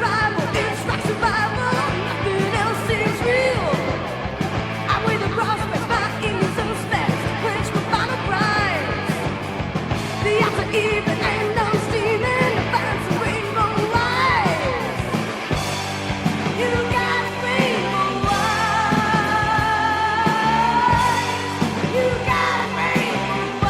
arrival, it's like survival. Nothing else seems real. I'm with the prospects, my ears and specs, quench my final prize. The odds are even and I'm steaming to find some rainbow eyes. You got rainbow eyes. You got rainbow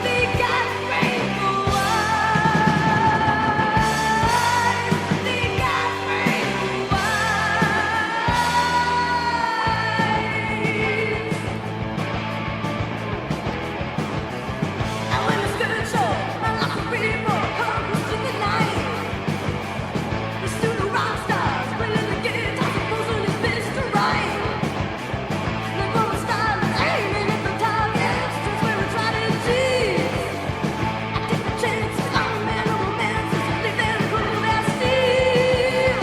They got rainbow eyes. They got rainbow eyes. And when the skirt show, my lost people comes to the night. The student rock stars playing the guitar, composing his fist to write. The rolling style is aiming at the targets, just where it's right and cheese. I take the chances, I'm a man of romances, they then cool as steel.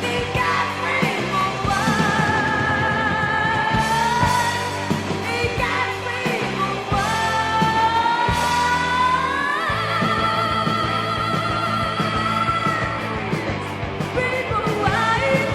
They got rainbow eyes. They got rainbow eyes. Rainbow eyes.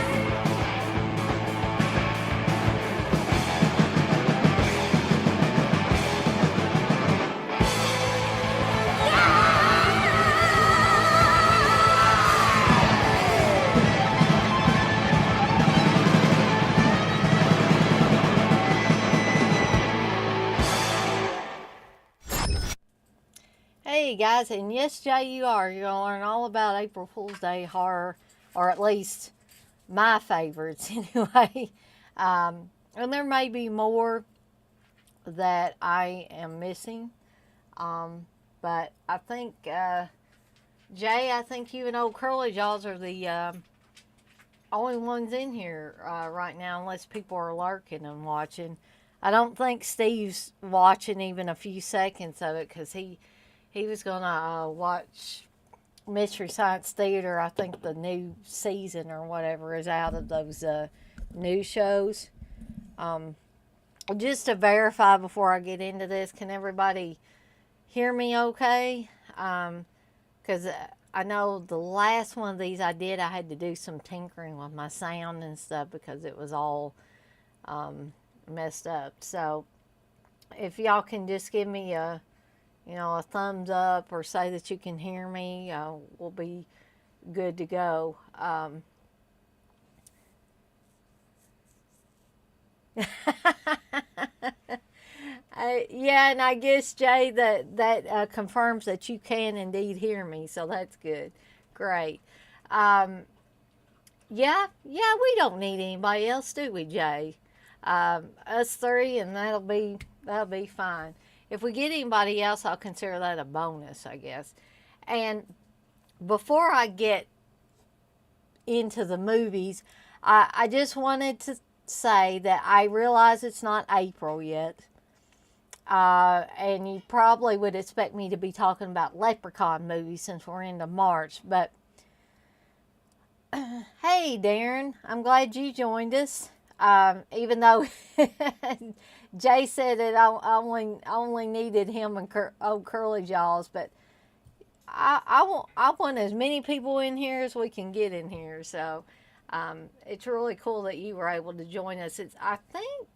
Hey guys, and yes, Jay, you're going to learn all about April Fool's Day horror, or at least my favorites anyway. And there may be more that I am missing, but I think, Jay, I think you and old Curly Jaws are the only ones in here right now, unless people are lurking and watching. I don't think Steve's watching even a few seconds of it, because he was going to watch Mystery Science Theater. I think the new season or whatever is out of those new shows. Just to verify before I get into this, can everybody hear me okay? Because I know the last one of these I did, I had to do some tinkering with my sound and stuff because it was all messed up. So if y'all can just give me a thumbs up or say that you can hear me, we'll be good to go. Yeah, and I guess, Jay, that confirms that you can indeed hear me, so that's good. Great. Yeah, we don't need anybody else, do we, Jay? Us three, and that'll be fine. If we get anybody else, I'll consider that a bonus, I guess. And before I get into the movies, I just wanted to say that I realize it's not April yet. And you probably would expect me to be talking about Leprechaun movies since we're into March. But, hey, Darren, I'm glad you joined us. Even though Jay said that I only needed him and old Curly Jaws, but I want as many people in here as we can get in here. So it's really cool that you were able to join us. I think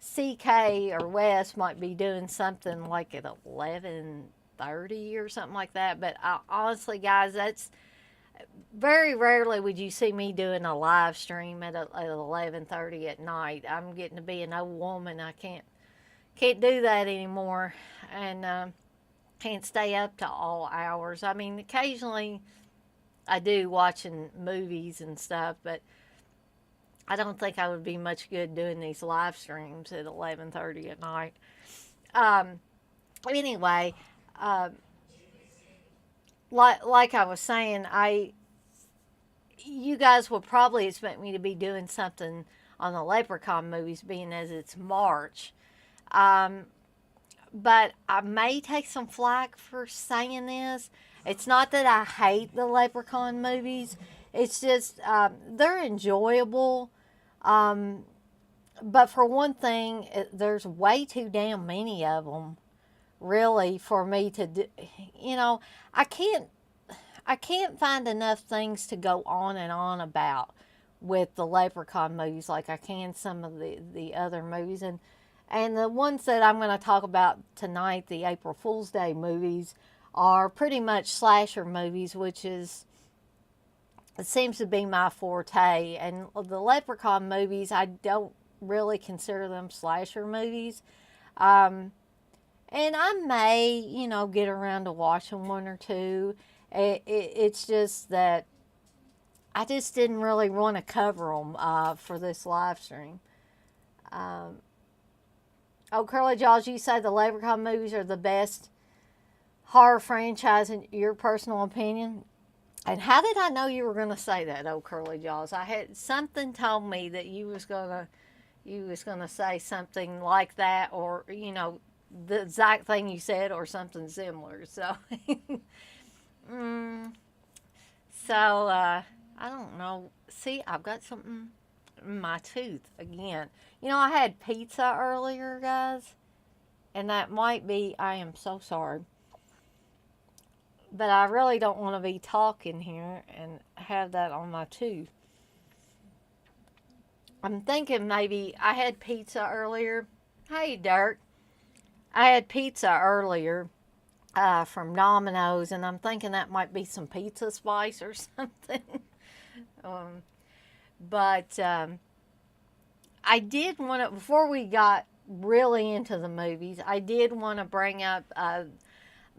CK or Wes might be doing something like at 11:30 or something like that. But honestly, guys, that's very rarely would you see me doing a live stream at 11:30 at night. I'm getting to be an old woman. I can't do that anymore. And can't stay up to all hours. I mean, occasionally I do watching movies and stuff, but I don't think I would be much good doing these live streams at 11:30 at night. Um, anyway, uh, like I was saying, you guys will probably expect me to be doing something on the Leprechaun movies, being as it's March. Um, but I may take some flack for saying this. It's not that I hate the Leprechaun movies. It's just they're enjoyable. Um, but for one thing, there's way too damn many of them, really, for me to do. You know, I can't I can't find enough things to go on about with the Leprechaun movies like I can some of the other movies. And the ones that I'm going to talk about tonight, the April Fool's Day movies, are pretty much slasher movies, which is, it seems to be my forte. And the Leprechaun movies, I don't really consider them slasher movies. Um, and I may, get around to watching one or two. It's just that I just didn't really want to cover them for this live stream. Um, Curly Jaws, you say the Leprechaun movies are the best horror franchise in your personal opinion? And how did I know you were going to say that, Curly Jaws? I had something told me that you was gonna say something like that, or the exact thing you said, or something similar. So, mm, I don't know. See, I've got something in my tooth again. I had pizza earlier, guys, and that might be. I am so sorry. But I really don't want to be talking here and have that on my tooth. I'm thinking maybe I had pizza earlier. Hey, Dirk. I had pizza earlier from Domino's, and I'm thinking that might be some pizza spice or something. um, but I did want to, before we got really into the movies, I did want to bring up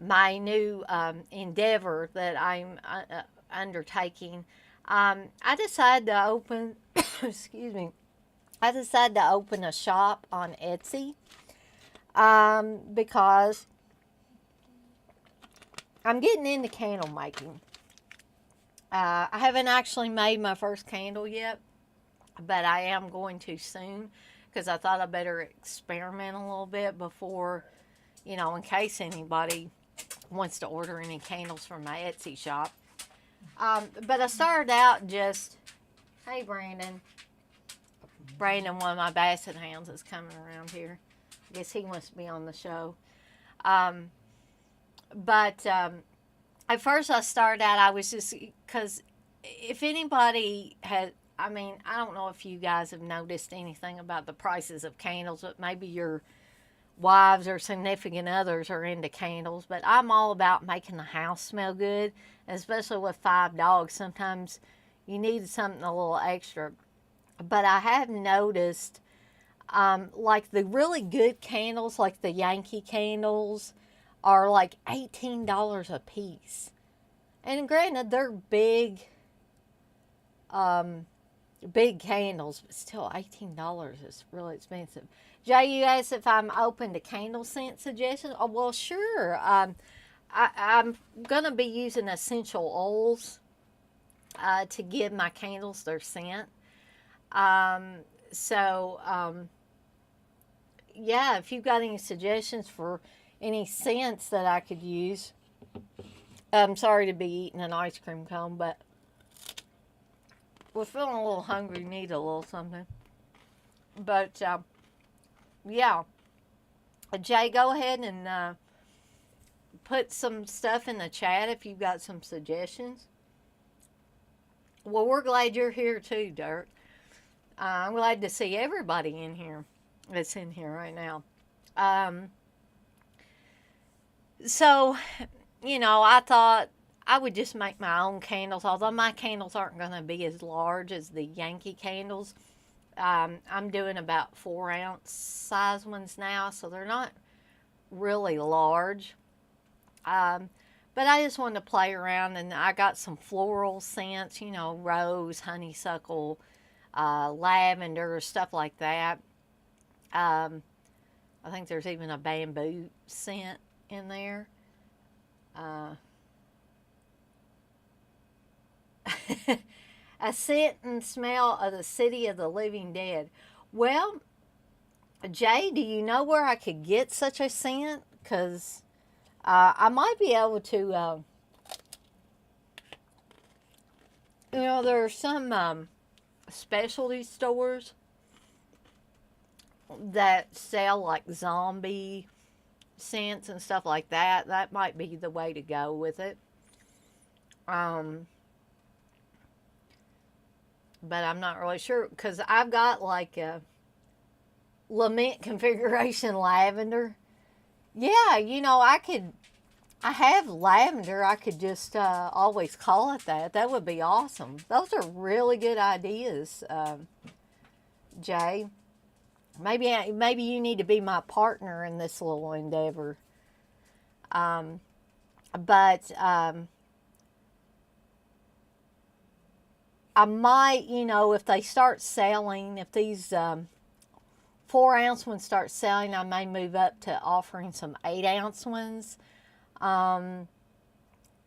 my new endeavor that I'm undertaking. I decided to open, excuse me, I decided to open a shop on Etsy because I'm getting into candle making. I haven't actually made my first candle yet, but I am going to soon because I thought I better experiment a little bit before, in case anybody wants to order any candles from my Etsy shop. But I started out just, hey Brandon, one of my basset hounds, is coming around here. I guess he wants to be on the show. But at first I started out, I was just, because if anybody had, I don't know if you guys have noticed anything about the prices of candles, but maybe your wives or significant others are into candles. But I'm all about making the house smell good, especially with 5 dogs. Sometimes you need something a little extra. But I have noticed, like the really good candles, like the Yankee candles, are like $18 a piece. And granted, they're big candles, but still $18 is really expensive. Jay, you asked if I'm open to candle scent suggestions. Oh, well, sure. I'm going to be using essential oils to give my candles their scent. Yeah, if you've got any suggestions for any scents that I could use. I'm sorry to be eating an ice cream cone, but we're feeling a little hungry, need a little something. But, yeah. Jay, go ahead and put some stuff in the chat if you've got some suggestions. Well, we're glad you're here too, Dirk. I'm glad to see everybody in here that's in here right now. So, I thought I would just make my own candles, although my candles aren't going to be as large as the Yankee candles. I'm doing about 4-ounce size ones now, so they're not really large. But I just wanted to play around, and I got some floral scents, rose, honeysuckle, lavender, stuff like that. Um, I think there's even a bamboo scent in there. Uh, a scent and smell of the city of the living dead. Well, Jay, do you know where I could get such a scent? Because I might be able to, there are some specialty stores that sell like zombie scents and stuff like that. That might be the way to go with it. Um, but I'm not really sure because I've got like a lament configuration lavender. Yeah, I have lavender. I could just always call it that. That would be awesome. Those are really good ideas, Jay. Maybe you need to be my partner in this little endeavor. But I might, if they start selling, if these 4-ounce ones start selling, I may move up to offering some 8-ounce ones. I'm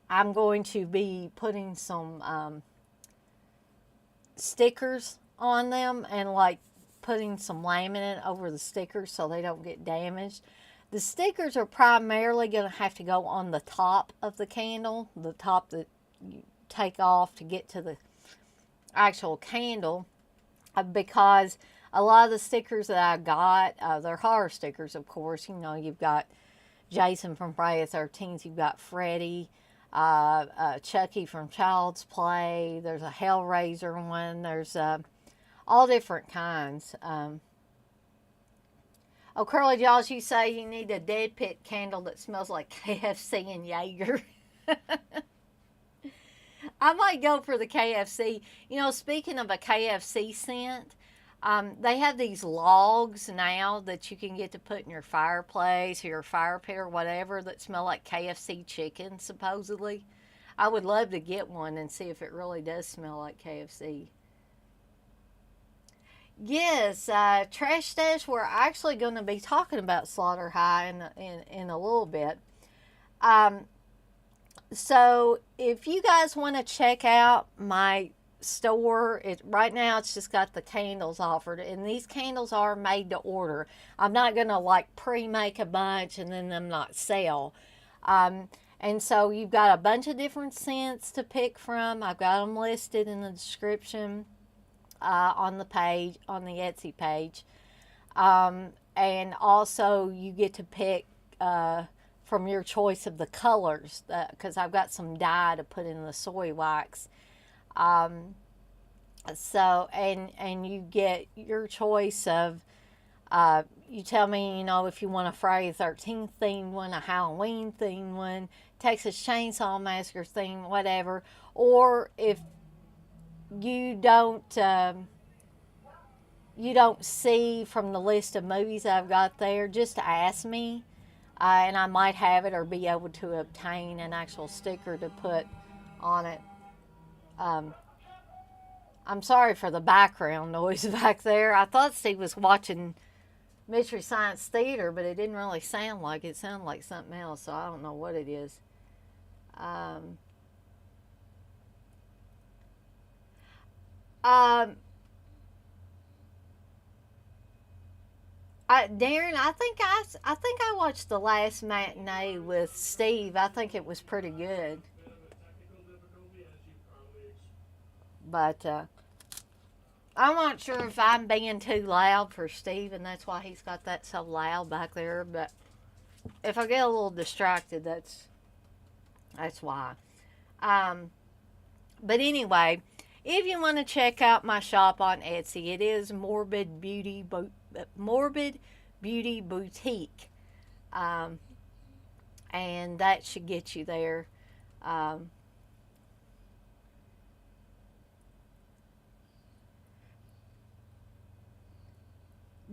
going to be putting some stickers on them and like putting some laminate over the stickers so they don't get damaged. The stickers are primarily going to have to go on the top of the candle, the top that you take off to get to the actual candle, because a lot of the stickers that I got, they're horror stickers, of course. You've got Jason from Friday the 13th, you've got Freddy, Chucky from Child's Play, there's a Hellraiser one, there's all different kinds. Curly Jaws, you say you need a dead pit candle that smells like KFC and Jaeger. I might go for the KFC. Speaking of a KFC scent, they have these logs now that you can get to put in your fireplace or your fire pit or whatever that smell like KFC chicken, supposedly. I would love to get one and see if it really does smell like KFC. Yes, Trash Stash, we're actually going to be talking about Slaughter High in a little bit. So if you guys want to check out my store, right now it's just got the candles offered, and these candles are made to order. I'm not going to like pre-make a bunch and then them not sell. And so you've got a bunch of different scents to pick from. I've got them listed in the description. On the page, on the Etsy page. And also you get to pick from your choice of the colors, because I've got some dye to put in the soy wax. And you get your choice of, you tell me, if you want a Friday the 13th themed one, a Halloween themed one, Texas Chainsaw Massacre theme, whatever. Or if you don't see from the list of movies I've got there, just ask me, and I might have it or be able to obtain an actual sticker to put on it. I'm sorry for the background noise back there. I thought Steve was watching Mystery Science Theater, but it didn't really sound like it. It sounded like something else, so I don't know what it is. Darren, I think I watched the last matinee with Steve. I think it was pretty good. But I'm not sure if I'm being too loud for Steve, and that's why he's got that so loud back there. But if I get a little distracted, that's why. But anyway, if you want to check out my shop on Etsy, it is Morbid Beauty Boutique, and that should get you there.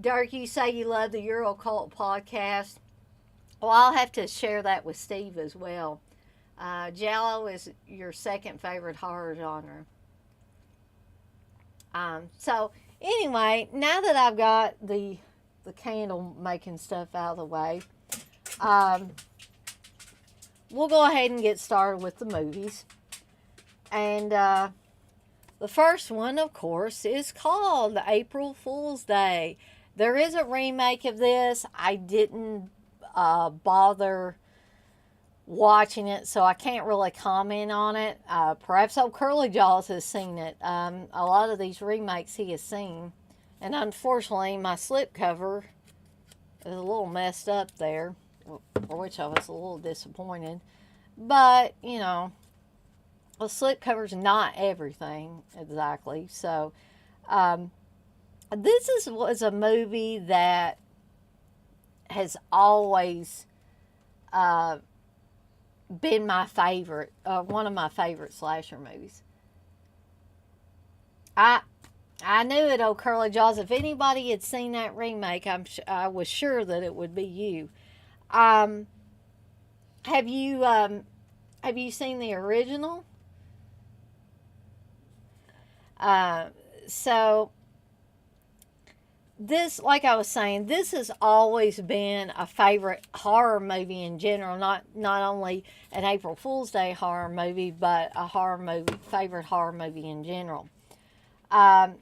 Dirk, you say you love the Euro Cult podcast. Well, I'll have to share that with Steve as well. Giallo is your second favorite horror genre. So anyway, now that I've got the candle making stuff out of the way, um, we'll go ahead and get started with the movies. And the first one, of course, is called April Fool's Day. There is a remake of this. I didn't bother watching it, so I can't really comment on it. Perhaps old Curly Jaws has seen it. A lot of these remakes he has seen. And unfortunately, my slipcover is a little messed up there, for which I was a little disappointed. But, you know, a slipcover's not everything exactly. So, was a movie that has always been my favorite, one of my favorite slasher movies. I knew it, oh Curly Jaws. If anybody had seen that remake, I was sure that it would be you. Um, have you seen the original? So this, like I was saying, this has always been a favorite horror movie in general. Not only an April Fool's Day horror movie, but a favorite horror movie in general.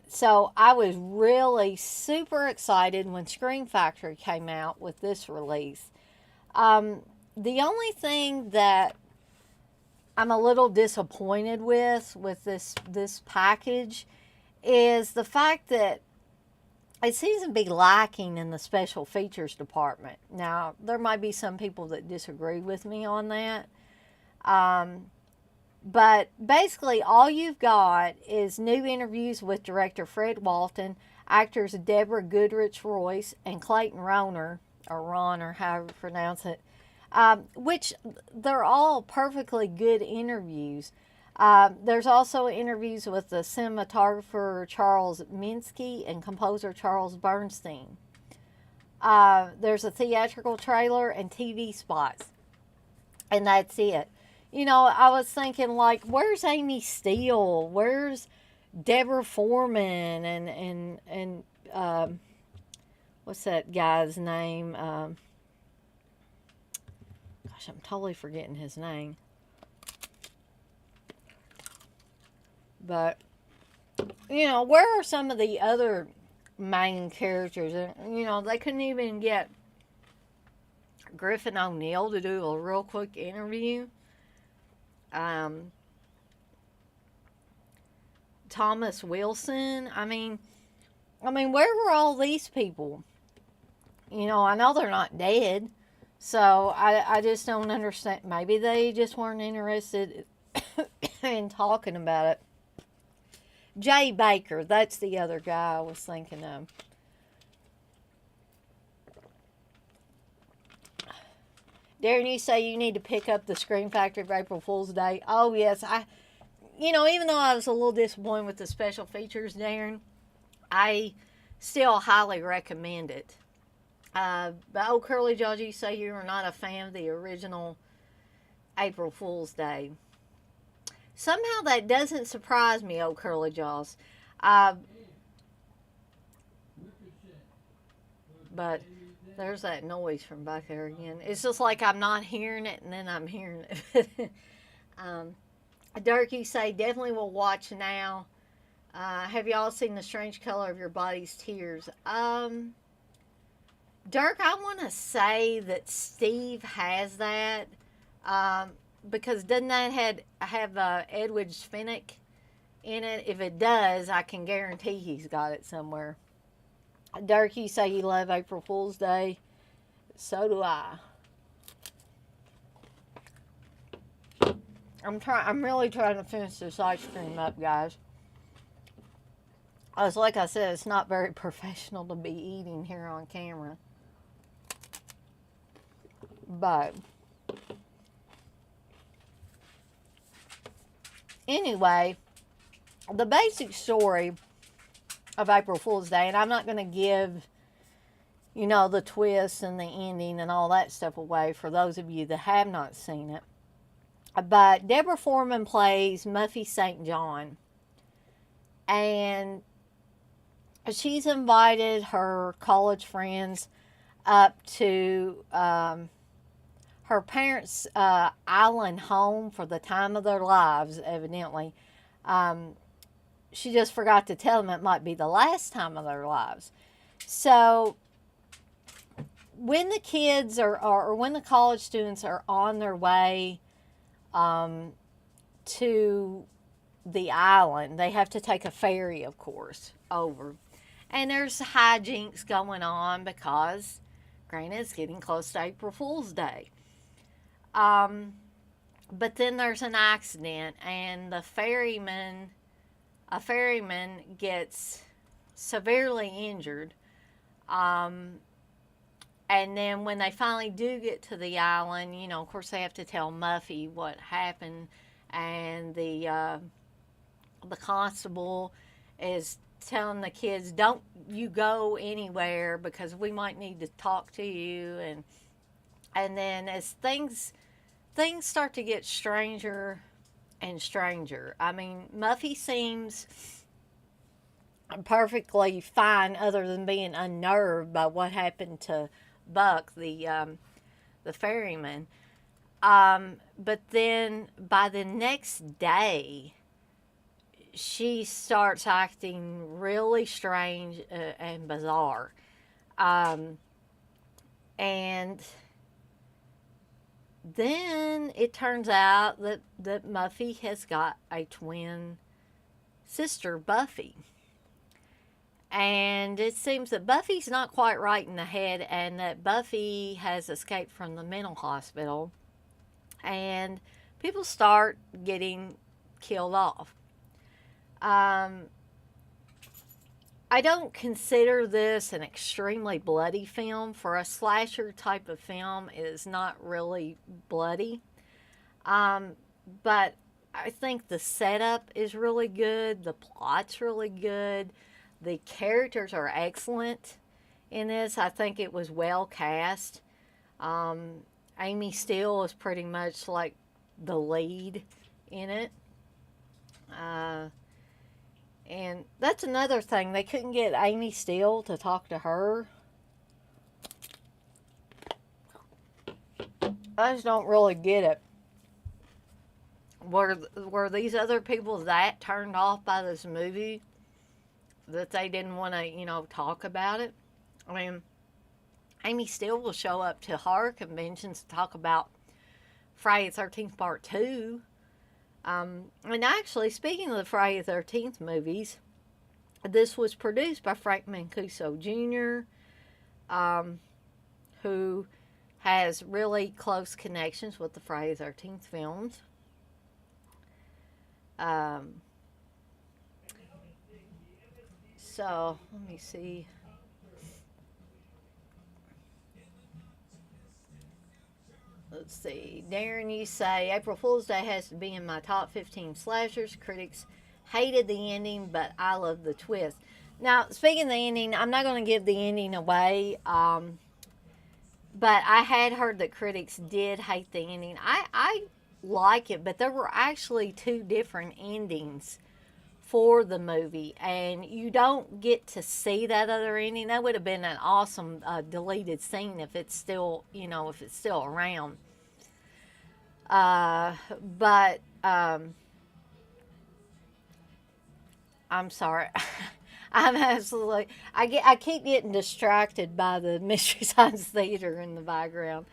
So I was really super excited when Scream Factory came out with this release. The only thing that I'm a little disappointed with this package is the fact that it seems to be lacking in the special features department. Now, there might be some people that disagree with me on that. But basically, all you've got is new interviews with director Fred Walton, actors Deborah Goodrich Royce, and Clayton Rohner, or Ron, or however you pronounce it, which they're all perfectly good interviews. There's also interviews with the cinematographer Charles Minsky and composer Charles Bernstein. There's a theatrical trailer and TV spots, and that's it. You know, I was thinking, like, where's Amy Steele? Where's Deborah Foreman? And what's that guy's name? Gosh, I'm totally forgetting his name. But, you know, where are some of the other main characters? You know, they couldn't even get Griffin O'Neill to do a real quick interview. Thomas Wilson. I mean, where were all these people? You know, I know they're not dead, so I just don't understand. Maybe they just weren't interested in talking about it. Jay Baker, that's the other guy I was thinking of. Darren, you say you need to pick up the Scream Factory for April Fool's Day. Oh, yes. Even though I was a little disappointed with the special features, Darren, I still highly recommend it. But, oh, Curly Jaws, you say you are not a fan of the original April Fool's Day. Somehow that doesn't surprise me, oh, Curly Jaws. But there's that noise from back there again. It's just like I'm not hearing it, and then I'm hearing it. Dirk, you say, definitely will watch now. Have y'all seen The Strange Color of Your Body's Tears? Dirk, I want to say that Steve has that. Because doesn't that have Edward Finnick in it? If it does, I can guarantee he's got it somewhere. Dirk, you say you love April Fool's Day. So do I. I'm really trying to finish this ice cream up, guys. Like I said, it's not very professional to be eating here on camera. But anyway, the basic story of April Fool's Day, and I'm not going to give the twist and the ending and all that stuff away for those of you that have not seen it. But Deborah Foreman plays Muffy St. John. And she's invited her college friends up to her parents' island home for the time of their lives, evidently. She just forgot to tell them it might be the last time of their lives. So when the kids or when the college students are on their way to the island, they have to take a ferry, of course, over. And there's hijinks going on because, granted, it's getting close to April Fool's Day. But then there's an accident, and a ferryman gets severely injured. And then when they finally do get to the island, of course they have to tell Muffy what happened, and the constable is telling the kids, "Don't you go anywhere because we might need to talk to you." And then as things start to get stranger and stranger. I mean, Muffy seems perfectly fine, other than being unnerved by what happened to Buck, the ferryman. But then by the next day, she starts acting really strange and bizarre. And then it turns out that Muffy has got a twin sister, Buffy. And it seems that Buffy's not quite right in the head, and that Buffy has escaped from the mental hospital. And people start getting killed off. I don't consider this an extremely bloody film. For a slasher type of film, it is not really bloody. But I think the setup is really good. The plot's really good. The characters are excellent in this. I think it was well cast. Amy Steele is pretty much like the lead in it. And that's another thing. They couldn't get Amy Steele to talk to her. I just don't really get it. Were these other people that turned off by this movie that they didn't want to, talk about it? I mean, Amy Steele will show up to horror conventions to talk about Friday the 13th Part 2. And actually, speaking of the Friday the 13th movies, this was produced by Frank Mancuso Jr., who has really close connections with the Friday the 13th films. So, let me see. Let's see. Darren, you say April Fool's Day has to be in my top 15 slashers. Critics hated the ending, but I love the twist. Now, speaking of the ending, I'm not going to give the ending away, but I had heard that critics did hate the ending. I like it, but there were actually two different endings for the movie, and you don't get to see that other ending. That would have been an awesome deleted scene if it's still, if it's still around. But I'm sorry. I'm absolutely. I keep getting distracted by the Mystery Science Theater in the background.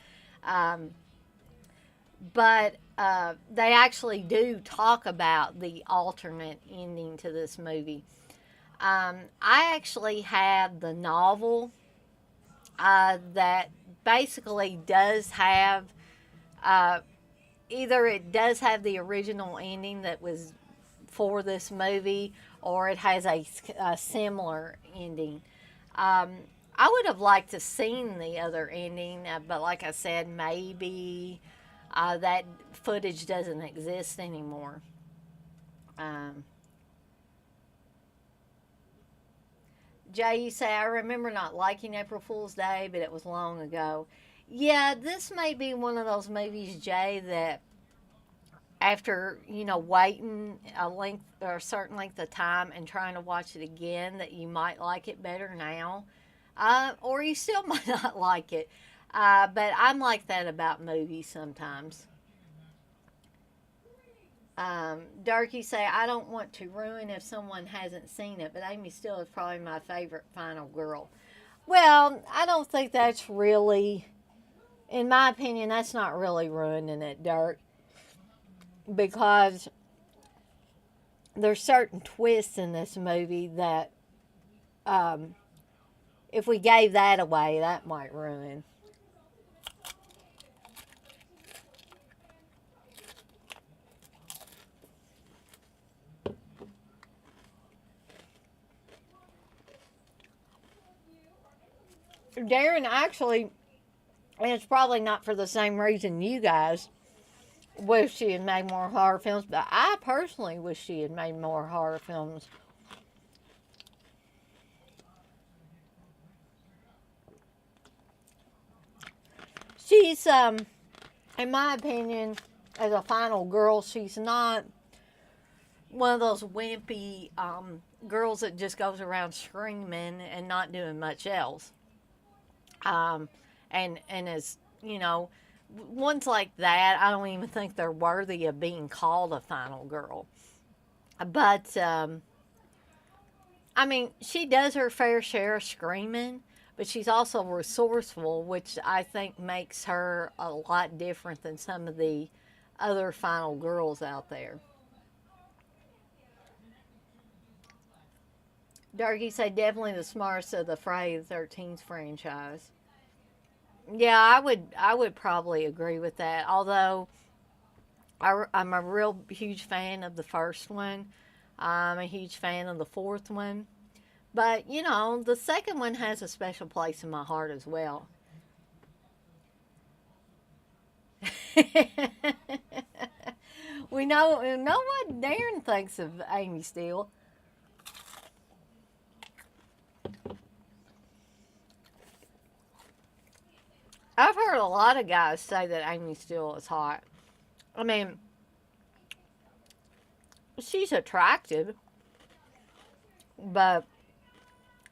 But they actually do talk about the alternate ending to this movie. I actually have the novel that basically does have either it does have the original ending that was for this movie, or it has a similar ending. I would have liked to seen the other ending, but like I said, maybe that footage doesn't exist anymore. Jay, you say, I remember not liking April Fool's Day, but it was long ago. Yeah, this may be one of those movies, Jay, that after, waiting a length or a certain length of time and trying to watch it again, that you might like it better now. Or you still might not like it. But I'm like that about movies sometimes. Darky say, I don't want to ruin if someone hasn't seen it, but Amy Steele is probably my favorite final girl. Well, I don't think that's really, in my opinion, that's not really ruining it, Dirk, because there's certain twists in this movie that, if we gave that away, that might ruin. Darren actually, and it's probably not for the same reason you guys wish she had made more horror films, but I personally wish she had made more horror films. She's, in my opinion, as a final girl, she's not one of those wimpy girls that just goes around screaming and not doing much else. And as ones like that, I don't even think they're worthy of being called a final girl. But I mean, she does her fair share of screaming, but she's also resourceful, which I think makes her a lot different than some of the other final girls out there. Darky say definitely the smartest of the Friday the 13th franchise. Yeah, I would probably agree with that. Although I'm a real huge fan of the first one. I'm a huge fan of the fourth one. But, the second one has a special place in my heart as well. we know what Darren thinks of Amy Steele. I've heard a lot of guys say that Amy Steele is hot. I mean, she's attractive, but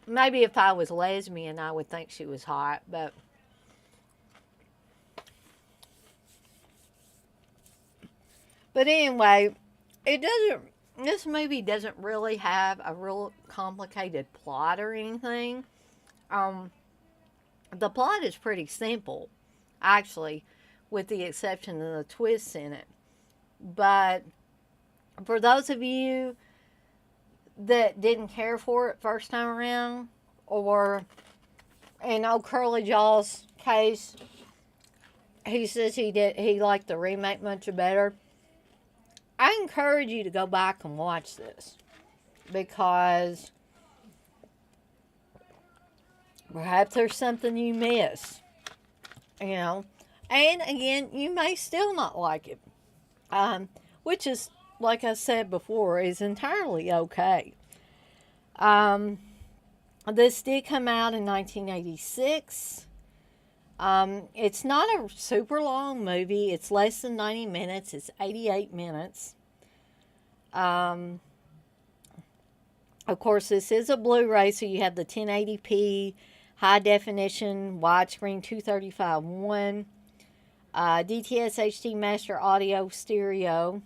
maybe if I was lesbian, I would think she was hot. But anyway, it doesn't. This movie doesn't really have a real complicated plot or anything. Um, the plot is pretty simple, actually, with the exception of the twists in it. But for those of you that didn't care for it first time around, or in old Curly Jaw's case, he says he liked the remake much better. I encourage you to go back and watch this, because perhaps there's something you miss, And again, you may still not like it, which is, like I said before, is entirely okay. This did come out in 1986. It's not a super long movie. It's less than 90 minutes. It's 88 minutes. Of course, this is a Blu-ray, so you have the 1080p high definition widescreen 235/1 DTS HD Master Audio Stereo,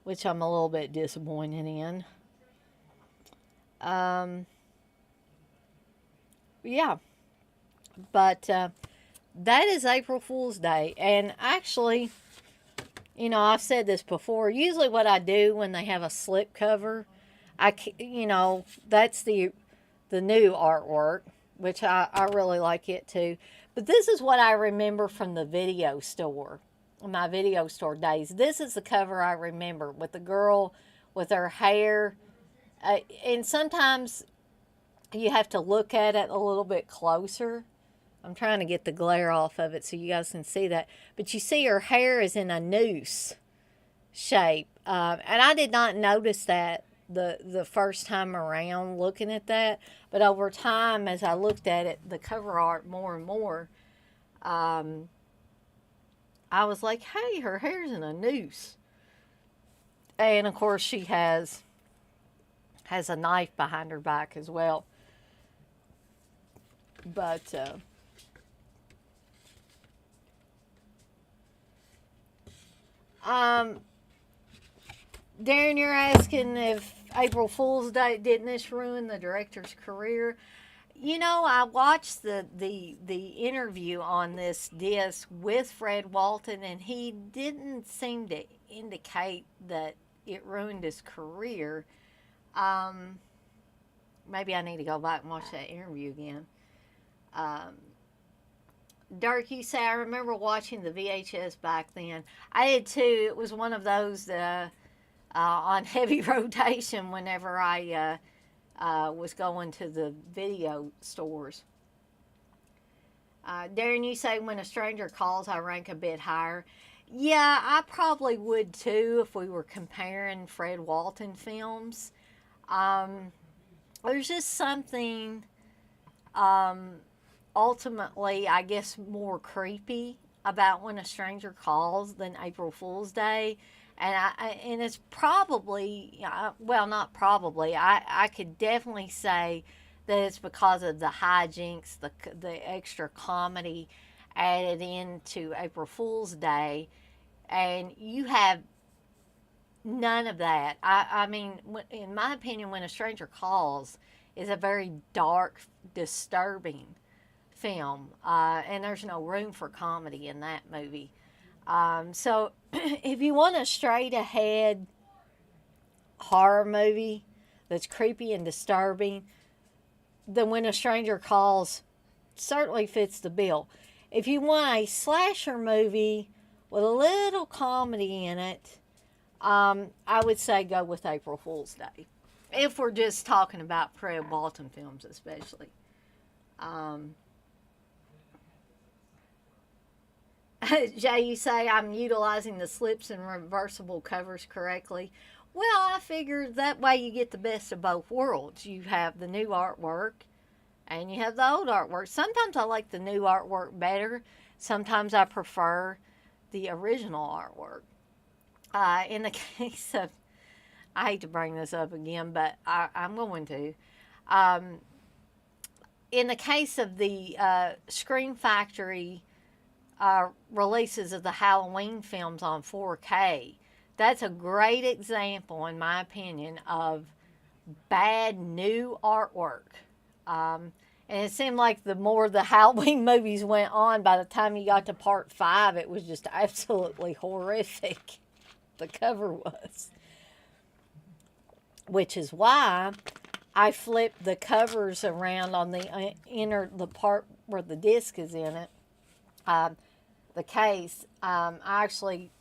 which I'm a little bit disappointed in. Yeah, but that is April Fool's Day, and actually, I've said this before. Usually, what I do when they have a slip cover, that's the new artwork, which I really like it too. But this is what I remember from the video store, my video store days. This is the cover I remember, with the girl with her hair, and sometimes you have to look at it a little bit closer. I'm trying to get the glare off of it so you guys can see that. But you see her hair is in a noose shape. And I did not notice that the first time around looking at that. But over time, as I looked at it, the cover art more and more, I was like, hey, her hair's in a noose. And of course, she has a knife behind her back as well. But Darren, you're asking if April Fool's Day, didn't this ruin the director's career? You know, I watched the interview on this disc with Fred Walton, and he didn't seem to indicate that it ruined his career. Maybe I need to go back and watch that interview again. Dirk, you say, I remember watching the VHS back then. I did too. It was one of those on heavy rotation whenever I was going to the video stores. Darren, you say, when a stranger calls, I rank a bit higher. Yeah, I probably would too if we were comparing Fred Walton films. There's just something ultimately, I guess, more creepy about When a Stranger Calls than April Fool's Day. And it's probably, well, not probably, I could definitely say that it's because of the hijinks, the extra comedy added into April Fool's Day. And you have none of that. I mean, in my opinion, When a Stranger Calls is a very dark, disturbing film. And there's no room for comedy in that movie. So if you want a straight ahead horror movie that's creepy and disturbing, then When a Stranger Calls certainly fits the bill. If you want a slasher movie with a little comedy in it, I would say go with April Fool's Day. If we're just talking about Fred Walton films especially. Jay, you say I'm utilizing the slips and reversible covers correctly. Well, I figured that way you get the best of both worlds. You have the new artwork and you have the old artwork. Sometimes I like the new artwork better. Sometimes I prefer the original artwork. In the case of, I hate to bring this up again, but I'm going to. In the case of the Scream Factory releases of the Halloween films on 4K, that's a great example, in my opinion, of bad new artwork. And it seemed like the more the Halloween movies went on, by the time you got to part 5, it was just absolutely horrific. The cover was. Which is why I flipped the covers around on the part where the disc is in it. The case, I actually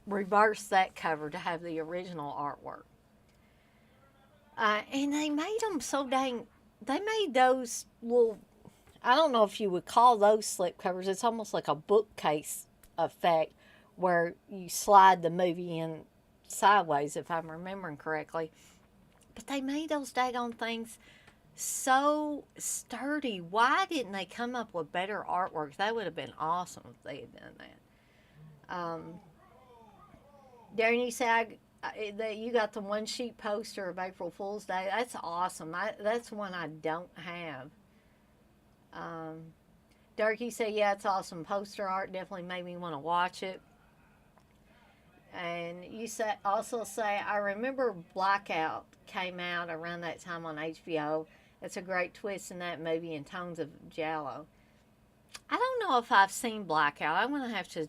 reversed that cover to have the original artwork. And they made them so dang, they made those little, I don't know if you would call those slip covers. It's almost like a bookcase effect where you slide the movie in sideways, if I'm remembering correctly. But they made those daggone things so sturdy. Why didn't they come up with better artwork? That would have been awesome if they had done that. Darren, you say that you got the one sheet poster of April Fool's Day. That's awesome. That's one I don't have. Dirk, you say, yeah, it's awesome. Poster art definitely made me want to watch it. And you also say, I remember Blackout came out around that time on HBO. It's a great twist in that movie and tones of Giallo. I don't know if I've seen Blackout. I'm going to have to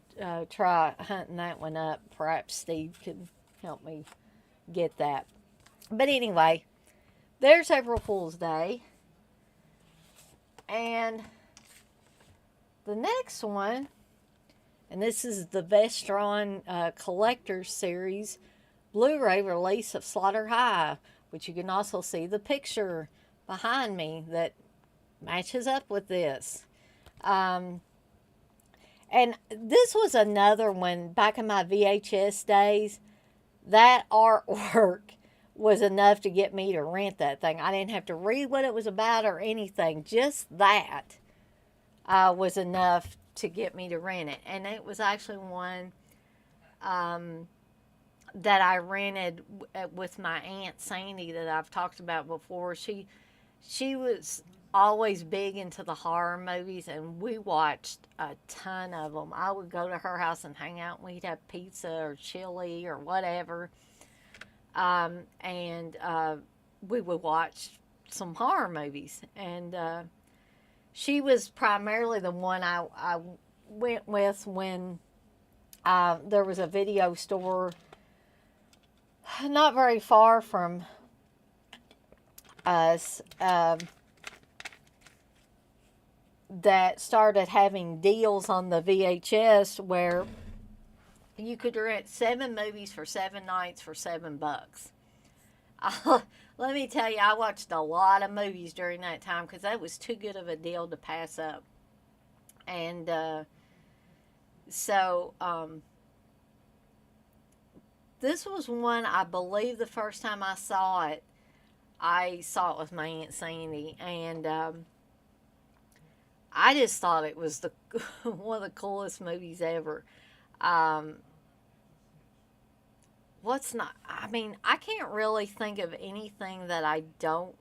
try hunting that one up. Perhaps Steve could help me get that. But anyway, there's April Fool's Day. And the next one, and this is the Vestron Collector's Series Blu-ray release of Slaughter High, which you can also see the picture behind me that matches up with this. And this was another one back in my VHS days. That artwork was enough to get me to rent that thing. I didn't have to read what it was about or anything. Just that was enough to get me to rent it. And it was actually one that I rented with my Aunt Sandy that I've talked about before. She was always big into the horror movies, and we watched a ton of them. I would go to her house and hang out, and we'd have pizza or chili or whatever. And we would watch some horror movies. And she was primarily the one I went with when there was a video store not very far from us that started having deals on the VHS where you could rent 7 movies for 7 nights for $7. Let me tell you, I watched a lot of movies during that time because that was too good of a deal to pass up. And so this was one, I believe the first time I saw it with my Aunt Sandy, and I just thought it was one of the coolest movies ever. I can't really think of anything that I don't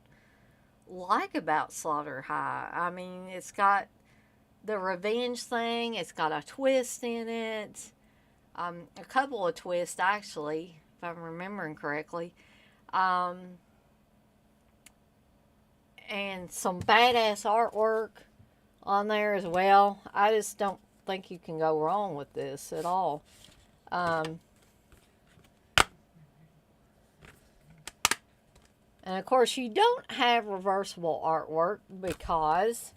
like about Slaughter High. I mean, it's got the revenge thing, it's got a twist in it, a couple of twists actually, if I'm remembering correctly, and some badass artwork on there as well. I just don't think you can go wrong with this at all. And of course, you don't have reversible artwork because,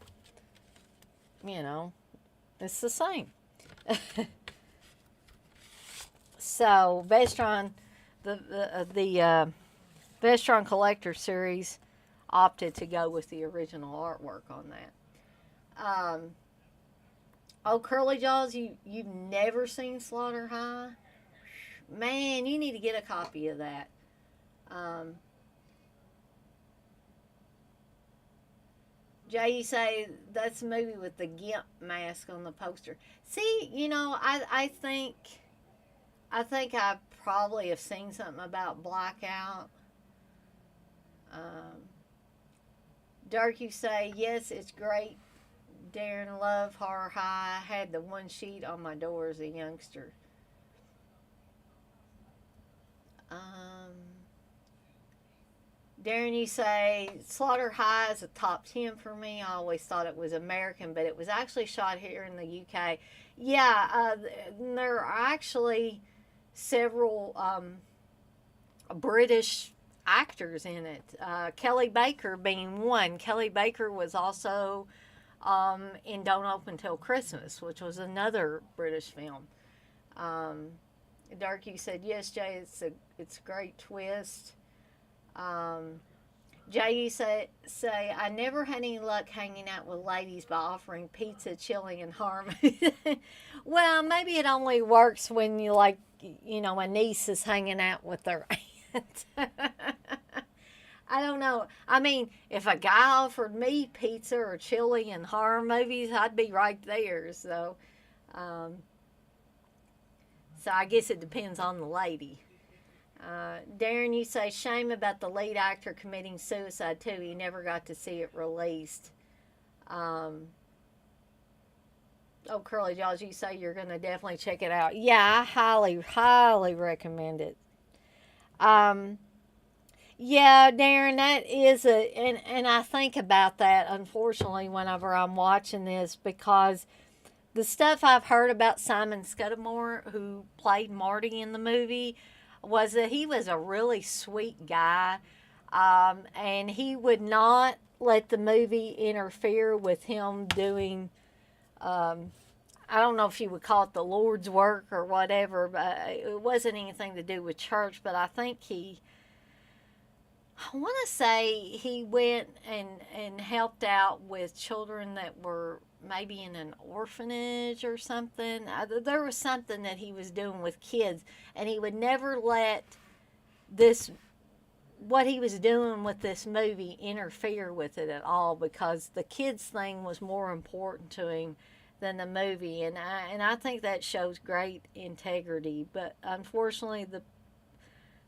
it's the same. So, Vestron, the Vestron Collector Series opted to go with the original artwork on that. Curly Jaws, you've never seen Slaughter High? Man, you need to get a copy of that. Jay, you say that's the movie with the Gimp mask on the poster. See, I think I probably have seen something about Blackout. Dirk, you say, yes, it's great. Darren, love Horror High. I had the one sheet on my door as a youngster. Darren, you say, Slaughter High is a top 10 for me. I always thought it was American, but it was actually shot here in the UK. Yeah, there are actually several British actors in it. Kelly Baker being one. Kelly Baker was also in Don't Open Till Christmas, which was another British film. Darky said, yes, Jay, it's a great twist. Jay, you say, I never had any luck hanging out with ladies by offering pizza, chili, and harmony. Well, maybe it only works when you a niece is hanging out with her aunt. I don't know. I mean, if a guy offered me pizza or chili and horror movies, I'd be right there. So I guess it depends on the lady. Darren, you say, shame about the lead actor committing suicide too. He never got to see it released. Curly Jaws, you say you're going to definitely check it out. Yeah, I highly, highly recommend it. Yeah, Darren, that is and I think about that, unfortunately, whenever I'm watching this, because the stuff I've heard about Simon Scudamore, who played Marty in the movie, was that he was a really sweet guy, and he would not let the movie interfere with him doing, I don't know if you would call it the Lord's work or whatever, but it wasn't anything to do with church, but I think I want to say he went and helped out with children that were maybe in an orphanage or something. There was something that he was doing with kids, and he would never let this what he was doing with this movie interfere with it at all, because the kids thing was more important to him than the movie, and I think that shows great integrity. But unfortunately,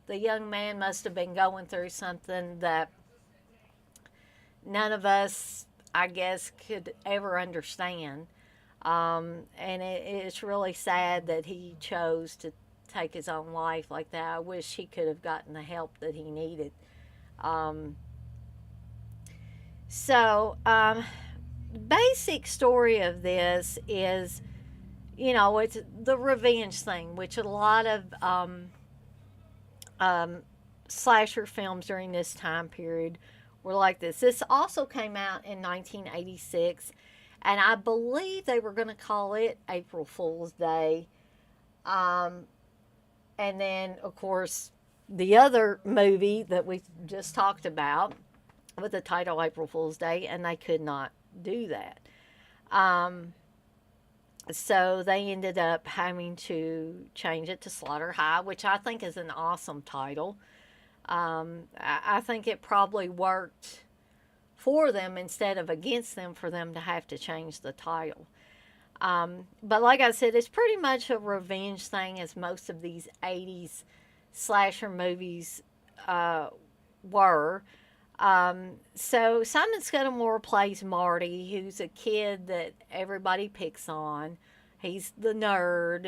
the young man must have been going through something that none of us, I guess, could ever understand. And it's really sad that he chose to take his own life like that. I wish he could have gotten the help that he needed. Um, so, basic story of this is, it's the revenge thing, which a lot of um, slasher films during this time period were like this. This also came out in 1986, and I believe they were going to call it April Fool's Day. Um, and then, of course, the other movie that we just talked about with the title April Fool's Day, and they could not do that. Um, so they ended up having to change it to Slaughter High, which I think is an awesome title. I think it probably worked for them instead of against them for them to have to change the title. But like I said, it's pretty much a revenge thing, as most of these 80s slasher movies were. So Simon Scudamore plays Marty, who's a kid that everybody picks on. He's the nerd,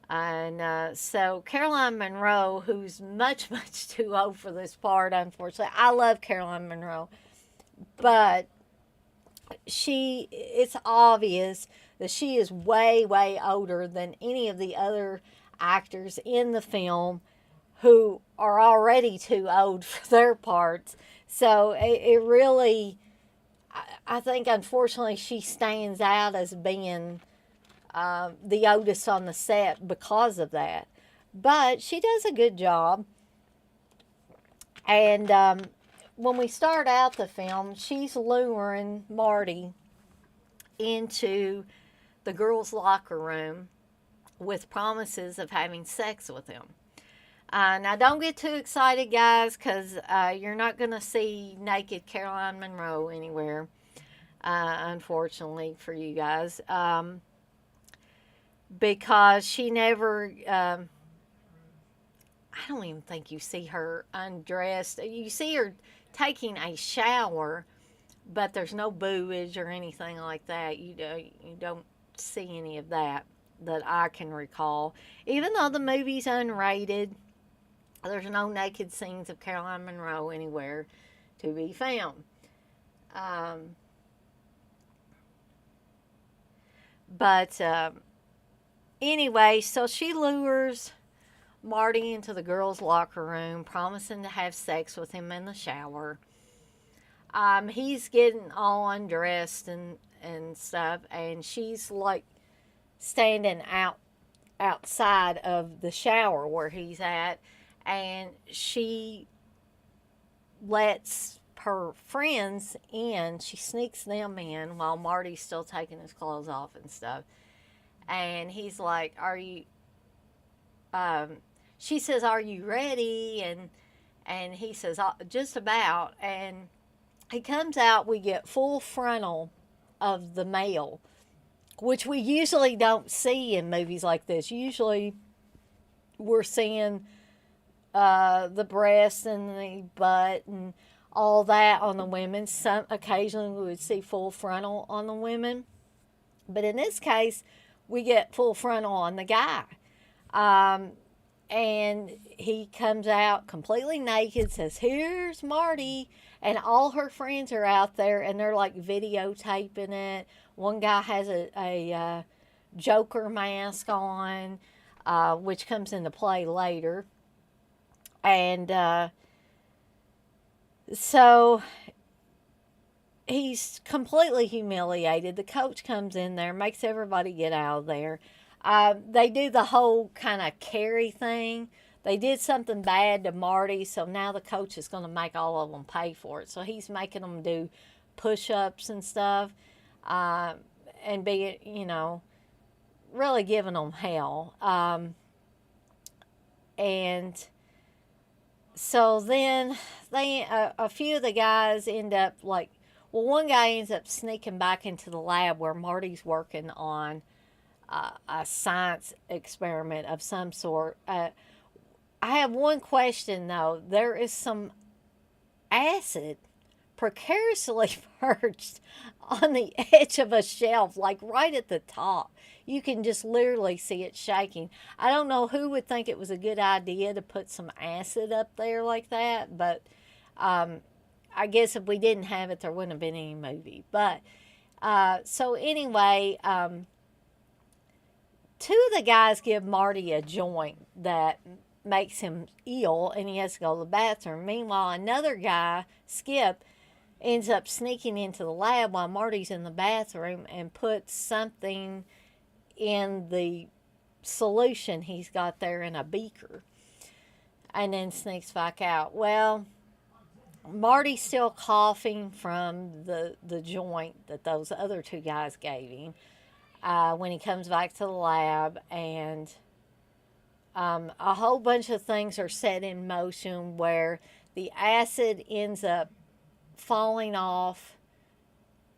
and so Caroline Monroe, who's much, much too old for this part, unfortunately. I love Caroline Monroe, but it's obvious that she is way, way older than any of the other actors in the film, who are already too old for their parts. So it really, I think, unfortunately, she stands out as being the oldest on the set because of that. But she does a good job. And when we start out the film, she's luring Marty into the girls' locker room with promises of having sex with him. Now, don't get too excited, guys, because you're not going to see naked Caroline Monroe anywhere, unfortunately for you guys, because she never. I don't even think you see her undressed. You see her taking a shower, but there's no boobage or anything like that. You don't see any of that I can recall. Even though the movie's unrated, there's no naked scenes of Caroline Monroe anywhere to be found. But anyway, so she lures Marty into the girls' locker room, promising to have sex with him in the shower. He's getting all undressed and stuff, and she's like standing outside of the shower where he's at, and she lets her friends in. She sneaks them in while Marty's still taking his clothes off and stuff. And he's like, "Are you?" She says, "Are you ready?" And he says, "Just about." And he comes out. We get full frontal of the male, which we usually don't see in movies like this. Usually, we're seeing the breasts and the butt and all that on the women. Some occasionally we would see full frontal on the women, but in this case, we get full frontal on the guy. And he comes out completely naked, says, "Here's Marty," and all her friends are out there, and they're like videotaping it. One guy has a Joker mask on, which comes into play later. And so he's completely humiliated. The coach comes in there, makes everybody get out of there. They do the whole kind of Carrie thing. They did something bad to Marty, so now the coach is going to make all of them pay for it. So he's making them do push-ups and stuff, and be, really giving them hell. And So then a few of the guys end up like, well, one guy ends up sneaking back into the lab where Marty's working on a science experiment of some sort. I have one question though. There is some acid precariously perched on the edge of a shelf, like right at the top. You can just literally see it shaking. I don't know who would think it was a good idea to put some acid up there like that, but um, I guess if we didn't have it, there wouldn't have been any movie. But so anyway, two of the guys give Marty a joint that makes him ill and he has to go to the bathroom. Meanwhile, another guy, Skip, ends up sneaking into the lab while Marty's in the bathroom and puts something in the solution he's got there in a beaker and then sneaks back out. Well, Marty's still coughing from the joint that those other two guys gave him when he comes back to the lab, and a whole bunch of things are set in motion where the acid ends up falling off,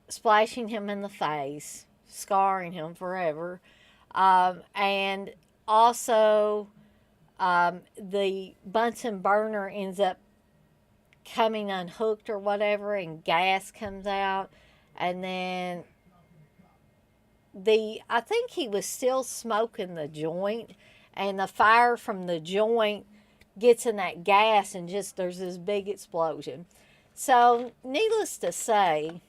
splashing him in the face, scarring him forever. And also, the Bunsen burner ends up coming unhooked or whatever, and gas comes out. And then I think he was still smoking the joint, and the fire from the joint gets in that gas, and just there's this big explosion. So, needless to say,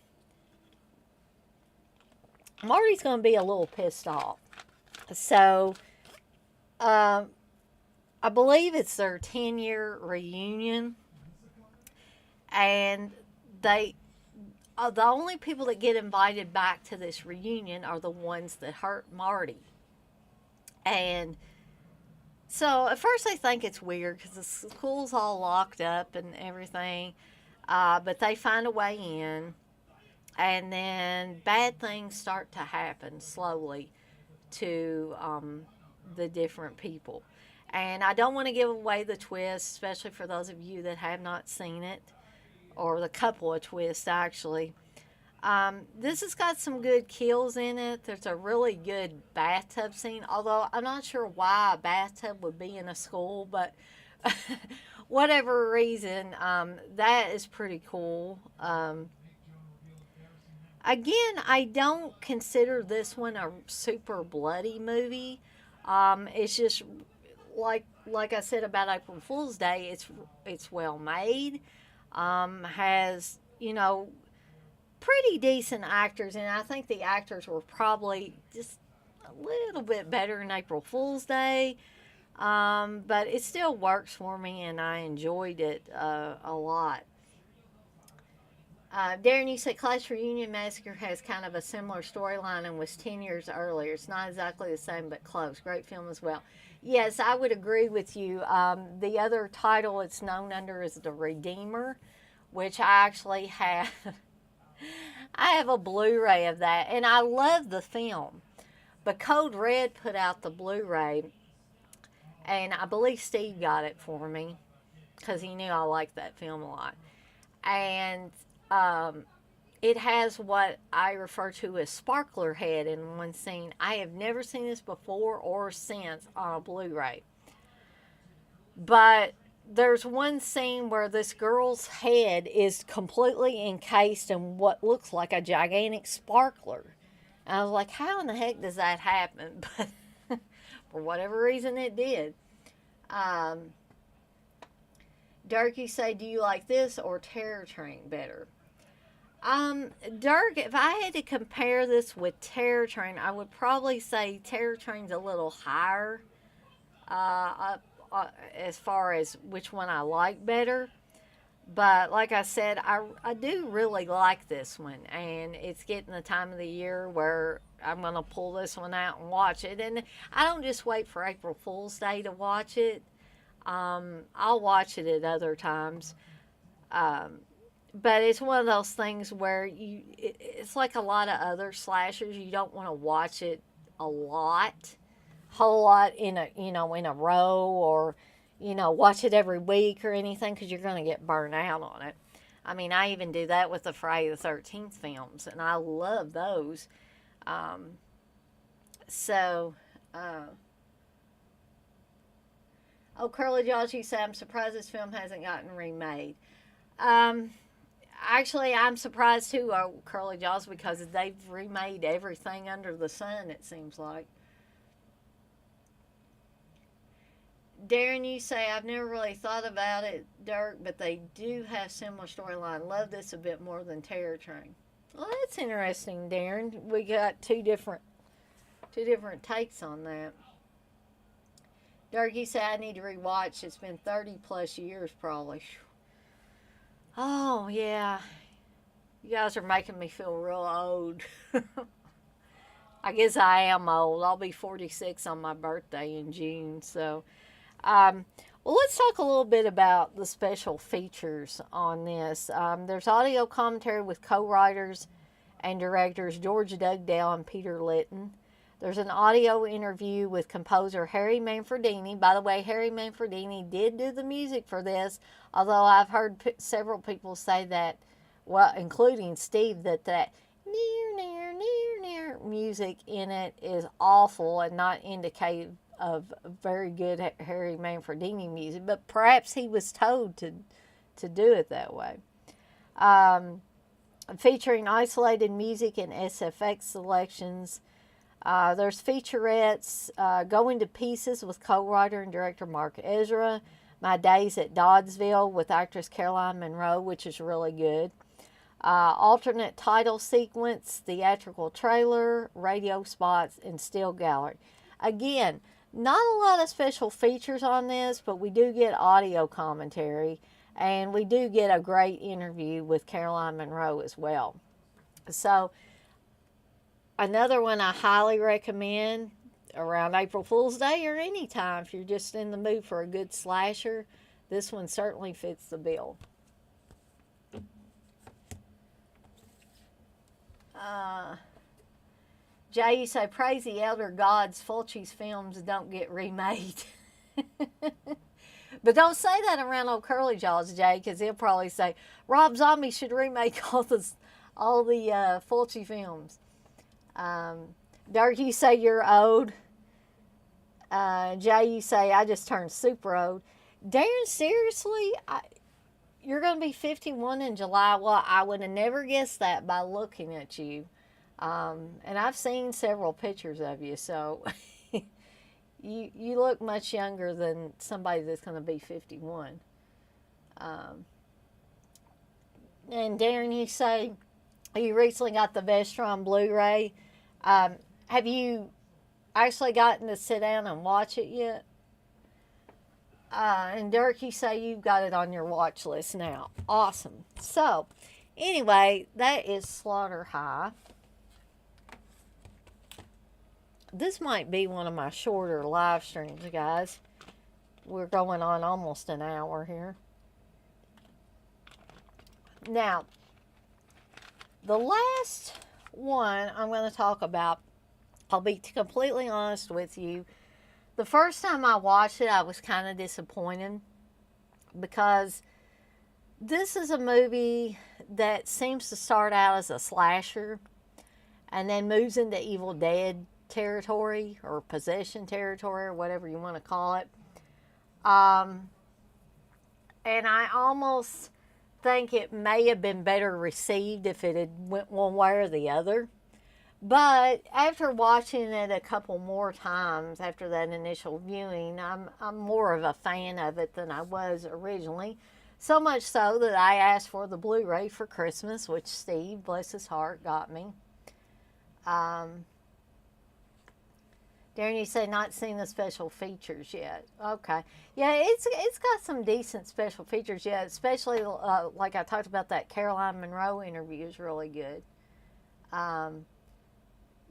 Marty's going to be a little pissed off. So, I believe it's their 10-year reunion, and the only people that get invited back to this reunion are the ones that hurt Marty. And so at first they think it's weird because the school's all locked up and everything, but they find a way in, and then bad things start to happen slowly to the different people. And I don't want to give away the twist, especially for those of you that have not seen it, or the couple of twists actually. This has got some good kills in it. There's a really good bathtub scene, although I'm not sure why a bathtub would be in a school, but whatever reason, that is pretty cool. Again, I don't consider this one a super bloody movie. It's just like I said about April Fool's Day. It's well made. Has pretty decent actors, and I think the actors were probably just a little bit better in April Fool's Day. But it still works for me, and I enjoyed it a lot. Darren, you said Class Reunion Massacre has kind of a similar storyline and was 10 years earlier. It's not exactly the same, but close. Great film as well. Yes, I would agree with you. The other title it's known under is The Redeemer, which I actually have. I have a Blu-ray of that, and I love the film. But Code Red put out the Blu-ray, and I believe Steve got it for me because he knew I liked that film a lot. And it has what I refer to as sparkler head in one scene. I have never seen this before or since on a Blu-ray. But there's one scene where this girl's head is completely encased in what looks like a gigantic sparkler. And I was like, how in the heck does that happen? But for whatever reason it did. Dirk, you say, do you like this or Terror Train better? Dirk, if I had to compare this with Terror Train, I would probably say Terror Train's a little higher as far as which one I like better. But like I said, I do really like this one, and it's getting the time of the year where I'm going to pull this one out and watch it. And I don't just wait for April Fool's Day to watch it. I'll watch it at other times. But it's one of those things where it's like a lot of other slashers. You don't want to watch it a lot, whole lot in a row, or watch it every week or anything because you're going to get burned out on it. I mean, I even do that with the Friday the 13th films, and I love those. Um, so, uh, oh, Curly Jaws, you say, I'm surprised this film hasn't gotten remade. Um, Actually, I'm surprised too, Curly Jaws, because they've remade everything under the sun, it seems like. Darren, you say, I've never really thought about it, Dirk, but they do have similar storyline. Love this a bit more than Terror Train. Well, that's interesting, Darren. We got two different takes on that. Dirk, you say, I need to rewatch. It's been 30 plus years, probably. Oh, yeah. You guys are making me feel real old. I guess I am old. I'll be 46 on my birthday in June. So, well, let's talk a little bit about the special features on this. There's audio commentary with co-writers and directors George Dugdale and Peter Litton. There's an audio interview with composer Harry Manfredini. By the way, Harry Manfredini did do the music for this, although I've heard several people say that, well, including Steve, that near, near, near, near music in it is awful and not indicative of very good Harry Manfredini music, but perhaps he was told to do it that way. Featuring isolated music and SFX selections. There's featurettes, Going to Pieces with co-writer and director Mark Ezra, My Days at Doddsville with actress Caroline Munro, which is really good. Alternate title sequence, theatrical trailer, radio spots, and still gallery. Again, not a lot of special features on this, but we do get audio commentary, and we do get a great interview with Caroline Munro as well. So, another one I highly recommend around April Fool's Day or any time if you're just in the mood for a good slasher. This one certainly fits the bill. Jay, you say, praise the elder gods, Fulci's films don't get remade. But don't say that around old Curly Jaws, Jay, because he'll probably say, Rob Zombie should remake all the Fulci films. Dirk, you say you're old. Jay, you say, I just turned super old. Darren, seriously? You're going to be 51 in July. Well, I would have never guessed that by looking at you. And I've seen several pictures of you, so you look much younger than somebody that's going to be 51. And Darren, you say you recently got the Vestron Blu-ray. Have you actually gotten to sit down and watch it yet? And Dirk, you say you've got it on your watch list now. Awesome. So, anyway, that is Slaughter High. This might be one of my shorter live streams, guys. We're going on almost an hour here. Now, the last one I'm going to talk about, I'll be completely honest with you. The first time I watched it, I was kind of disappointed because this is a movie that seems to start out as a slasher and then moves into Evil Dead territory or possession territory or whatever you want to call it. And I almost think it may have been better received if it had went one way or the other. But after watching it a couple more times after that initial viewing, I'm more of a fan of it than I was originally. So much so that I asked for the Blu-ray for Christmas, which Steve, bless his heart, got me. Darren, you say not seen the special features yet. Okay. Yeah, it's got some decent special features yet, especially like I talked about, that Caroline Munro interview is really good.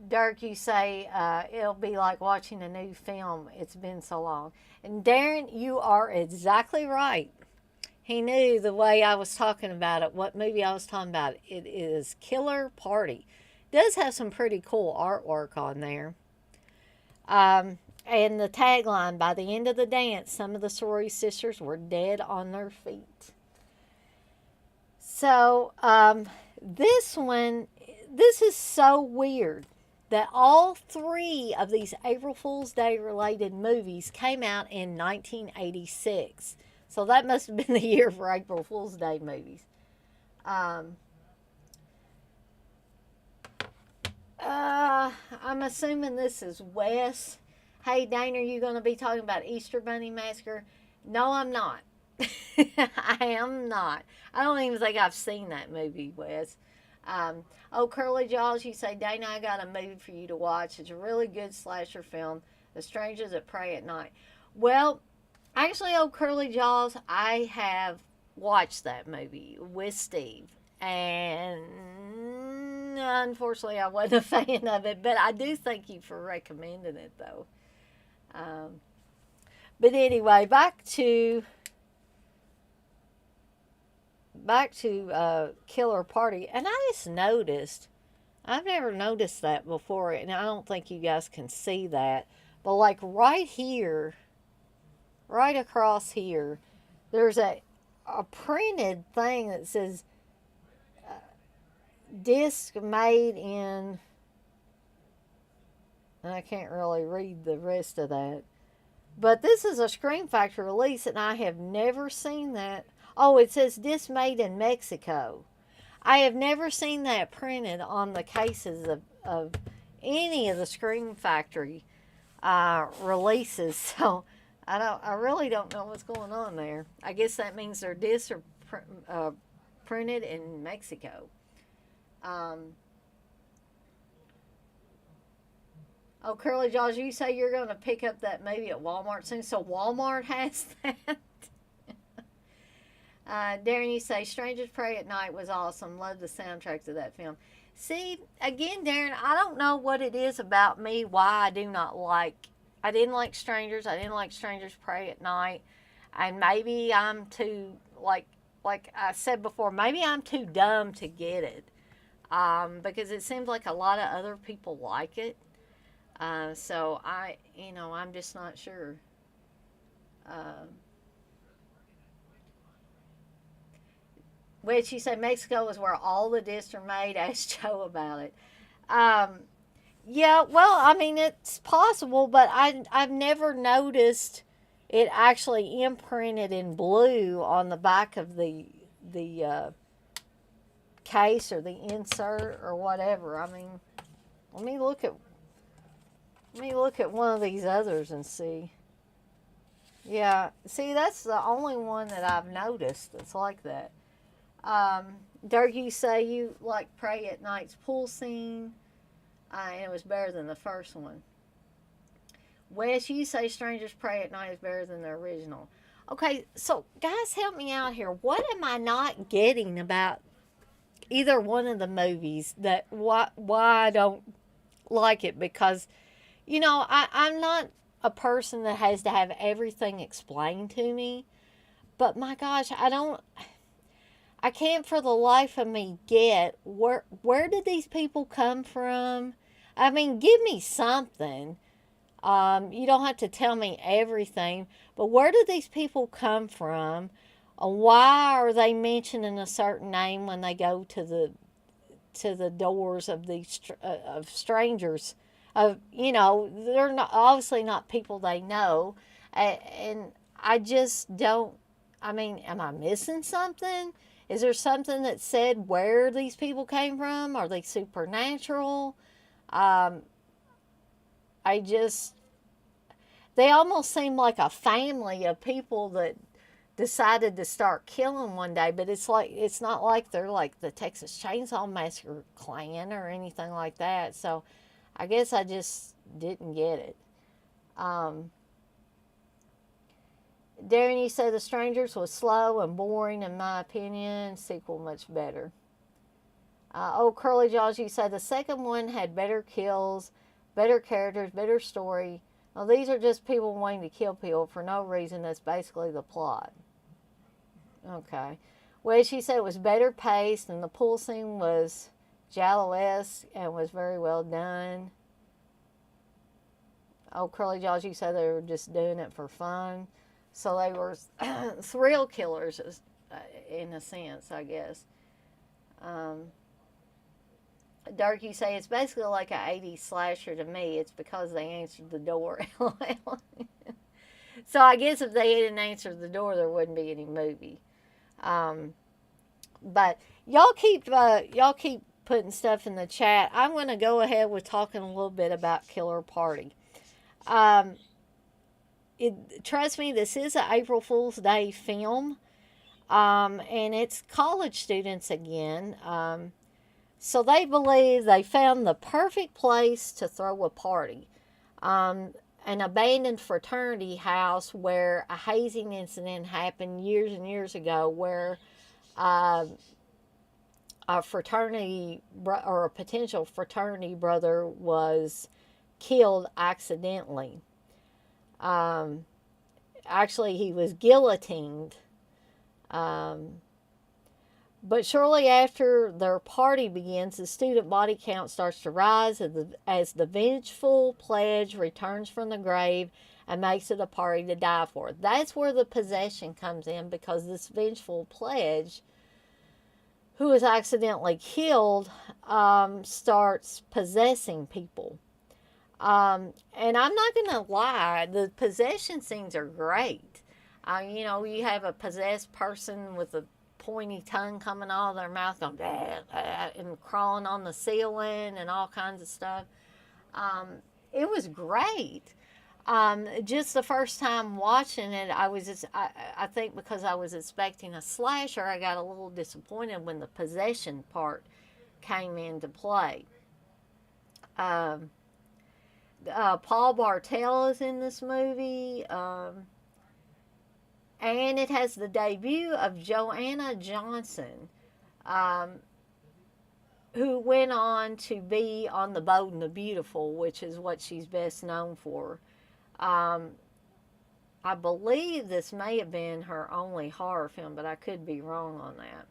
Dirk, you say it'll be like watching a new film. It's been so long. And Darren, you are exactly right. He knew the way I was talking about it, what movie I was talking about. It is Killer Party. It does have some pretty cool artwork on there. And the tagline, by the end of the dance, some of the sorority sisters were dead on their feet. So, this one, this is so weird that all three of these April Fool's Day related movies came out in 1986. So that must have been the year for April Fool's Day movies. Um, I'm assuming this is Wes. Hey, Dana, are you going to be talking about Easter Bunny Massacre? No, I'm not. I am not. I don't even think I've seen that movie, Wes. Oh, Curly Jaws, you say, Dana, I got a movie for you to watch. It's a really good slasher film, The Strangers That Pray at Night. Well, actually, oh, Curly Jaws, I have watched that movie with Steve. And unfortunately, I wasn't a fan of it, but I do thank you for recommending it, though. But anyway, back to Killer Party, and I just noticed, I've never noticed that before, and I don't think you guys can see that, but like right here, right across here, there's a printed thing that says disc made in, and I can't really read the rest of that, but this is a Scream Factory release, and I have never seen that. Oh, it says disc made in Mexico. I have never seen that printed on the cases of any of the Scream Factory releases. So I really don't know what's going on there. I guess that means their discs are printed in Mexico. Oh, Curly Jaws, you say you're going to pick up that movie at Walmart soon. So Walmart has that. Darren, you say Strangers Pray at Night was awesome. Love the soundtrack to that film. See, again, Darren, I don't know what it is about me why I didn't like Strangers. I didn't like Strangers Pray at Night. And maybe I'm too, like I said before, maybe I'm too dumb to get it. Because it seems like a lot of other people like it. So I'm just not sure. Which you say Mexico is where all the discs are made. Ask Joe about it. Yeah, well, I mean, it's possible, but I've never noticed it actually imprinted in blue on the back of the case or the insert or whatever. I mean, let me look at one of these others and see. Yeah, see, that's the only one that I've noticed that's like that. Dirk, you say you like Pray at Night's pool scene, and it was better than the first one. Wes, you say Strangers Pray at Night is better than the original. Okay, so guys, help me out here. What am I not getting about either one of the movies that why I don't like it? Because, I'm not a person that has to have everything explained to me. But my gosh, I can't for the life of me get where did these people come from? I mean, give me something. You don't have to tell me everything, but where do these people come from? Why are they mentioning a certain name when they go to the doors of these of strangers? They're not obviously not people they know, and I just don't. I mean, am I missing something? Is there something that said where these people came from? Are they supernatural? They almost seem like a family of people that decided to start killing one day, but it's not like they're like the Texas Chainsaw Massacre clan or anything like that. So I guess I just didn't get it. Darren, you say The Strangers was slow and boring in my opinion. Sequel much better. Curly Jaws, you say the second one had better kills, better characters, better story. Well, these are just people wanting to kill people for no reason. That's basically the plot. Okay. Well, she said it was better paced and the pool scene was Jallo-esque and was very well done. Oh, Curly Jaws, you said they were just doing it for fun. So they were thrill killers, in a sense, I guess. Um, Dirk, you say it's basically like an 80s slasher to me. It's because they answered the door. So I guess if they hadn't answered the door, there wouldn't be any movie. Um, but y'all keep putting stuff in the chat. I'm going to go ahead with talking a little bit about Killer Party. Um, Trust me, this is an April Fool's Day film, and it's college students again. So they believe they found the perfect place to throw a party. An abandoned fraternity house where a hazing incident happened years and years ago, where uh, a fraternity or a potential fraternity brother was killed accidentally. Um, Actually, he was guillotined. Um, but shortly after their party begins, the student body count starts to rise as the vengeful pledge returns from the grave and makes it a party to die for. That's where the possession comes in, because this vengeful pledge, who is accidentally killed, starts possessing people. And I'm not going to lie, the possession scenes are great. You have a possessed person with a pointy tongue coming out of their mouth, going bah, bah, and crawling on the ceiling and all kinds of stuff. It was great. Just the first time watching it, I think because I was expecting a slasher, I got a little disappointed when the possession part came into play. Paul Bartel is in this movie. And it has the debut of Joanna Johnson, who went on to be on The Bold and the Beautiful, which is what she's best known for. I believe this may have been her only horror film, but I could be wrong on that.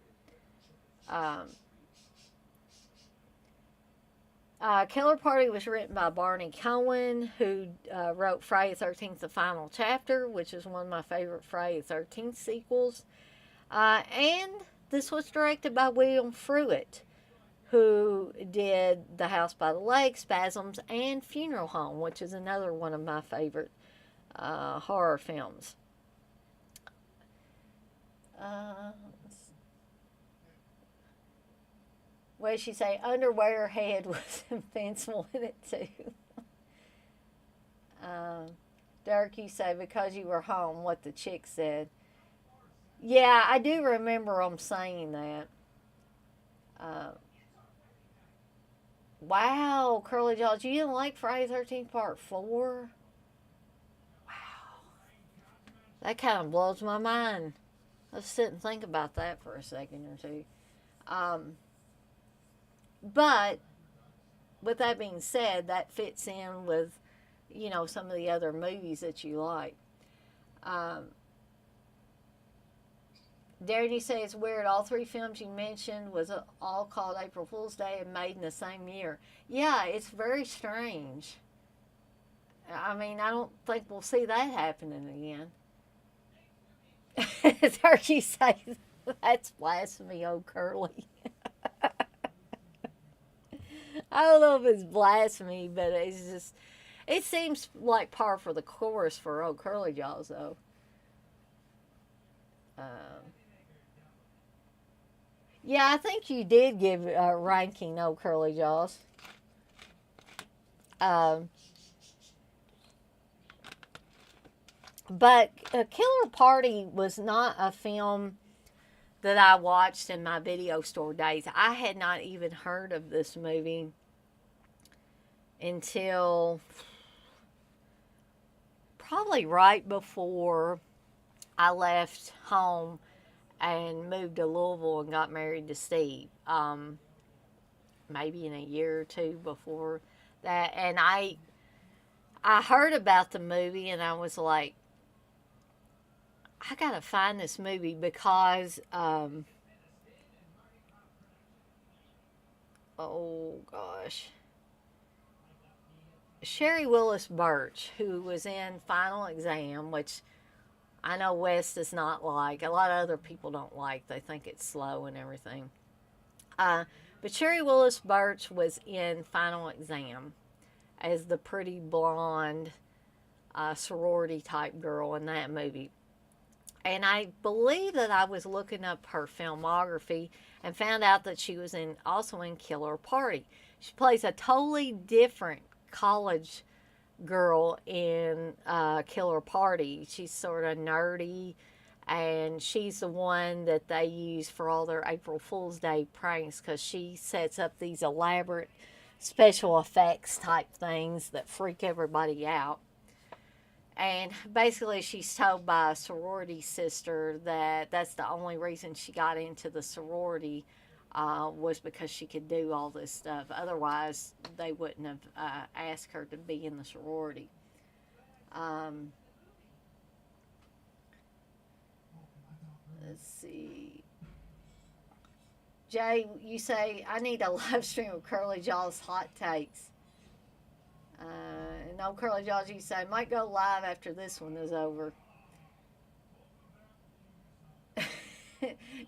Killer Party was written by Barney Cohen, who wrote Friday the 13th, The Final Chapter, which is one of my favorite Friday the 13th sequels. And this was directed by William Fruitt, who did The House by the Lake, Spasms, and Funeral Home, which is another one of my favorite horror films. What did she say? Underwear Head was invincible in it too. Derek, you say because you were home, what the chick said. Yeah, I do remember them saying that. Wow, Curly Jaws, you didn't like Friday the 13th Part 4? Wow. That kind of blows my mind. Let's sit and think about that for a second or two. But with that being said, that fits in with, some of the other movies that you like. Darren, you say it's weird. All three films you mentioned was all called April Fool's Day and made in the same year. Yeah, it's very strange. I mean, I don't think we'll see that happening again. Turkey says, that's blasphemy, old Curly. I don't know if it's blasphemy, but it seems like par for the course for old Curly Jaws, though. Yeah, I think you did give a ranking, old Curly Jaws. But Killer Party was not a film that I watched in my video store days. I had not even heard of this movie until probably right before I left home and moved to Louisville and got married to Steve. Maybe in a year or two before that. And I heard about the movie and I was like, I gotta find this movie because, oh gosh. Sherry Willis Birch, who was in Final Exam, which I know Wes does not like. A lot of other people don't like. They think it's slow and everything. But Sherry Willis Birch was in Final Exam as the pretty blonde sorority type girl in that movie. And I believe that I was looking up her filmography and found out that she was also in Killer Party. She plays a totally different college girl in Killer Party. She's sort of nerdy, and she's the one that they use for all their April Fool's Day pranks because she sets up these elaborate special effects type things that freak everybody out. And basically, she's told by a sorority sister that that's the only reason she got into the sorority was because she could do all this stuff. Otherwise, they wouldn't have asked her to be in the sorority. Let's see. Jay, you say, I need a live stream of Curly Jaw's hot takes. No, Curly Jaws, you say, might go live after this one is over.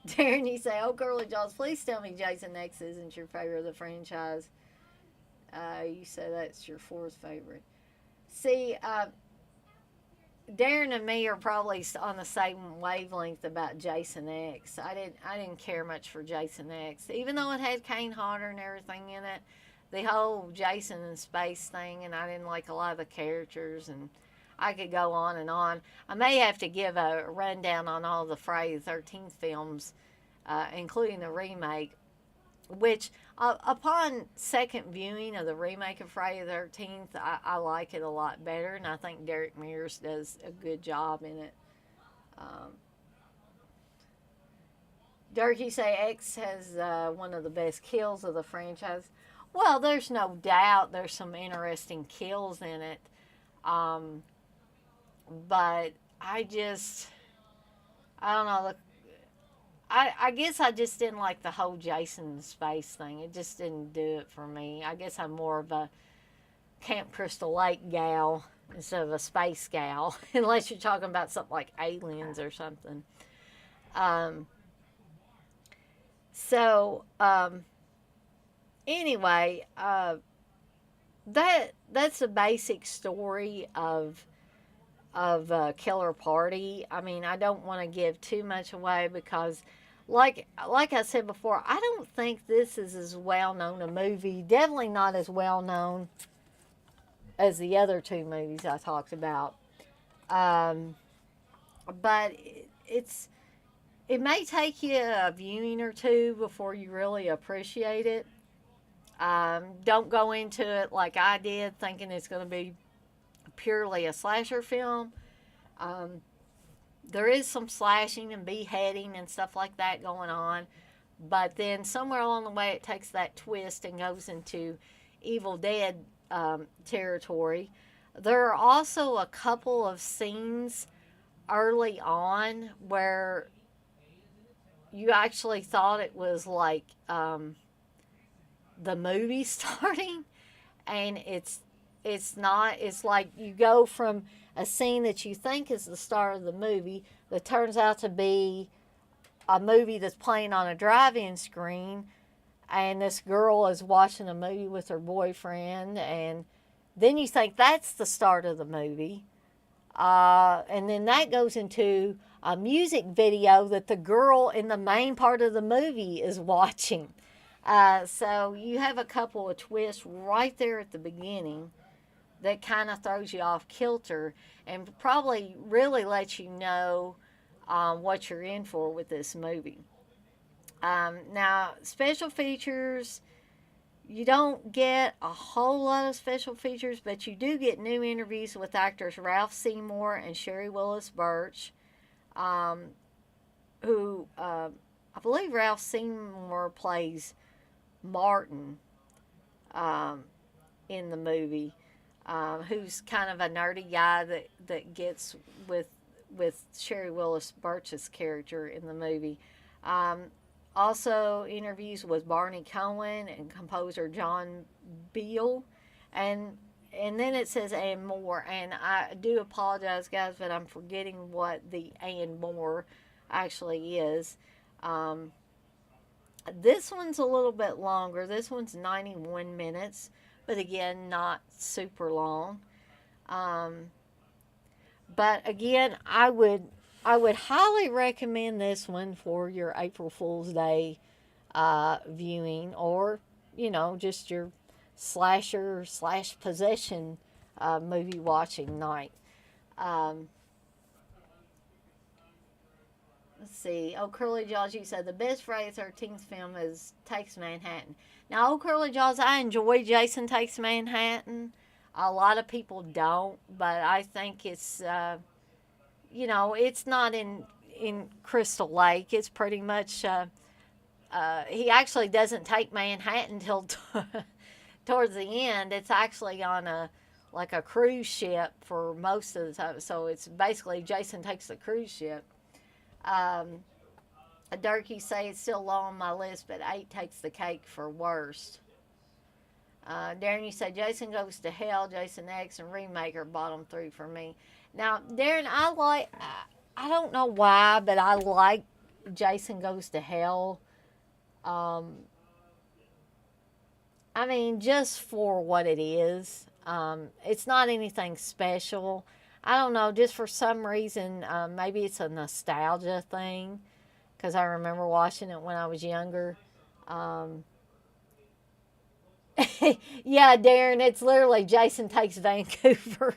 Darren, you say, oh, Curly Jaws, please tell me Jason X isn't your favorite of the franchise. You say that's your fourth favorite. See, Darren and me are probably on the same wavelength about Jason X. I didn't care much for Jason X, even though it had Kane Hodder and everything in it. The whole Jason in space thing, and I didn't like a lot of the characters, and I could go on and on. I may have to give a rundown on all the Friday the 13th films, including the remake, which upon second viewing of the remake of Friday the 13th, I like it a lot better, and I think Derek Mears does a good job in it. Dirk, you say X has one of the best kills of the franchise. Well, there's no doubt there's some interesting kills in it. But I don't know. I guess I just didn't like the whole Jason space thing. It just didn't do it for me. I guess I'm more of a Camp Crystal Lake gal instead of a space gal, unless you're talking about something like Aliens or something. Anyway, that's the basic story of Killer Party. I mean, I don't want to give too much away because, like I said before, I don't think this is as well known a movie. Definitely not as well known as the other two movies I talked about. But it may take you a viewing or two before you really appreciate it. Don't go into it like I did, thinking it's going to be purely a slasher film. There is some slashing and beheading and stuff like that going on, but then somewhere along the way it takes that twist and goes into Evil Dead territory. There are also a couple of scenes early on where you actually thought it was like the movie starting, and it's not. It's like you go from a scene that you think is the start of the movie that turns out to be a movie that's playing on a drive-in screen, and this girl is watching a movie with her boyfriend, and then you think that's the start of the movie, and then that goes into a music video that the girl in the main part of the movie is watching. So you have a couple of twists right there at the beginning that kind of throws you off kilter and probably really lets you know what you're in for with this movie. Now, special features, you don't get a whole lot of special features, but you do get new interviews with actors Ralph Seymour and Sherry Willis Birch, who I believe Ralph Seymour plays Martin in the movie, who's kind of a nerdy guy that gets with Sherry Willis Birch's character in the movie. Also interviews with Barney Cohen and composer John Beal, and and then it says and more. And I do apologize, guys, but I'm forgetting what the and more actually is. Um, this one's a little bit longer. This one's 91 minutes, but again, not super long. Um, but again, I would highly recommend this one for your April Fool's Day viewing, or just your slasher slash possession movie watching night. Um, let's see. Oh, Curly Jaws, you said the best Friday the 13th film is Takes Manhattan. Now, oh, Curly Jaws, I enjoy Jason Takes Manhattan. A lot of people don't, but I think it's not in Crystal Lake. It's pretty much. He actually doesn't take Manhattan till towards the end. It's actually on a cruise ship for most of the time. So it's basically Jason takes the cruise ship. Um, Dirk, you say it's still low on my list, but 8 takes the cake for worst. Darren, you say Jason Goes to Hell, Jason X, and Remake are bottom 3 for me. Now, Darren, I don't know why, but I like Jason Goes to Hell. Um, I mean, just for what it is. It's not anything special. I don't know, just for some reason, maybe it's a nostalgia thing, because I remember watching it when I was younger. Um, yeah, Darren, it's literally Jason Takes Vancouver.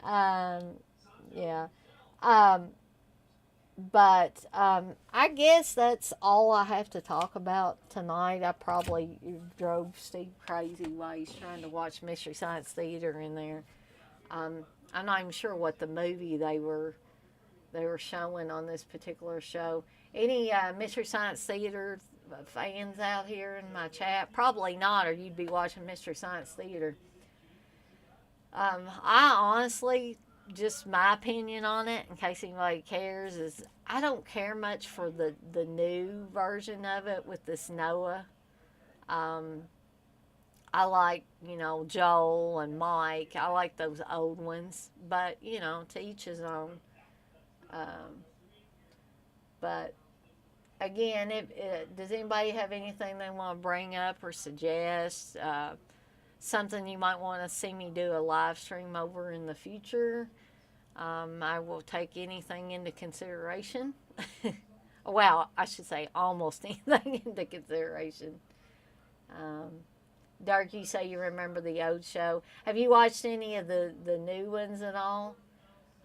um, yeah. Um, but I guess that's all I have to talk about tonight. I probably drove Steve crazy while he's trying to watch Mystery Science Theater in there. I'm not even sure what the movie they were showing on this particular show. Any Mystery Science Theater fans out here in my chat? Probably not, or you'd be watching Mystery Science Theater. I honestly, just my opinion on it, in case anybody cares, is I don't care much for the new version of it with this Noah. Um, I like, Joel and Mike. I like those old ones, but, to each his own. Um, but again, does anybody have anything they want to bring up or suggest? Something you might want to see me do a live stream over in the future? I will take anything into consideration. Well, I should say almost anything into consideration. Um, Dark, you say you remember the old show. Have you watched any of the new ones at all?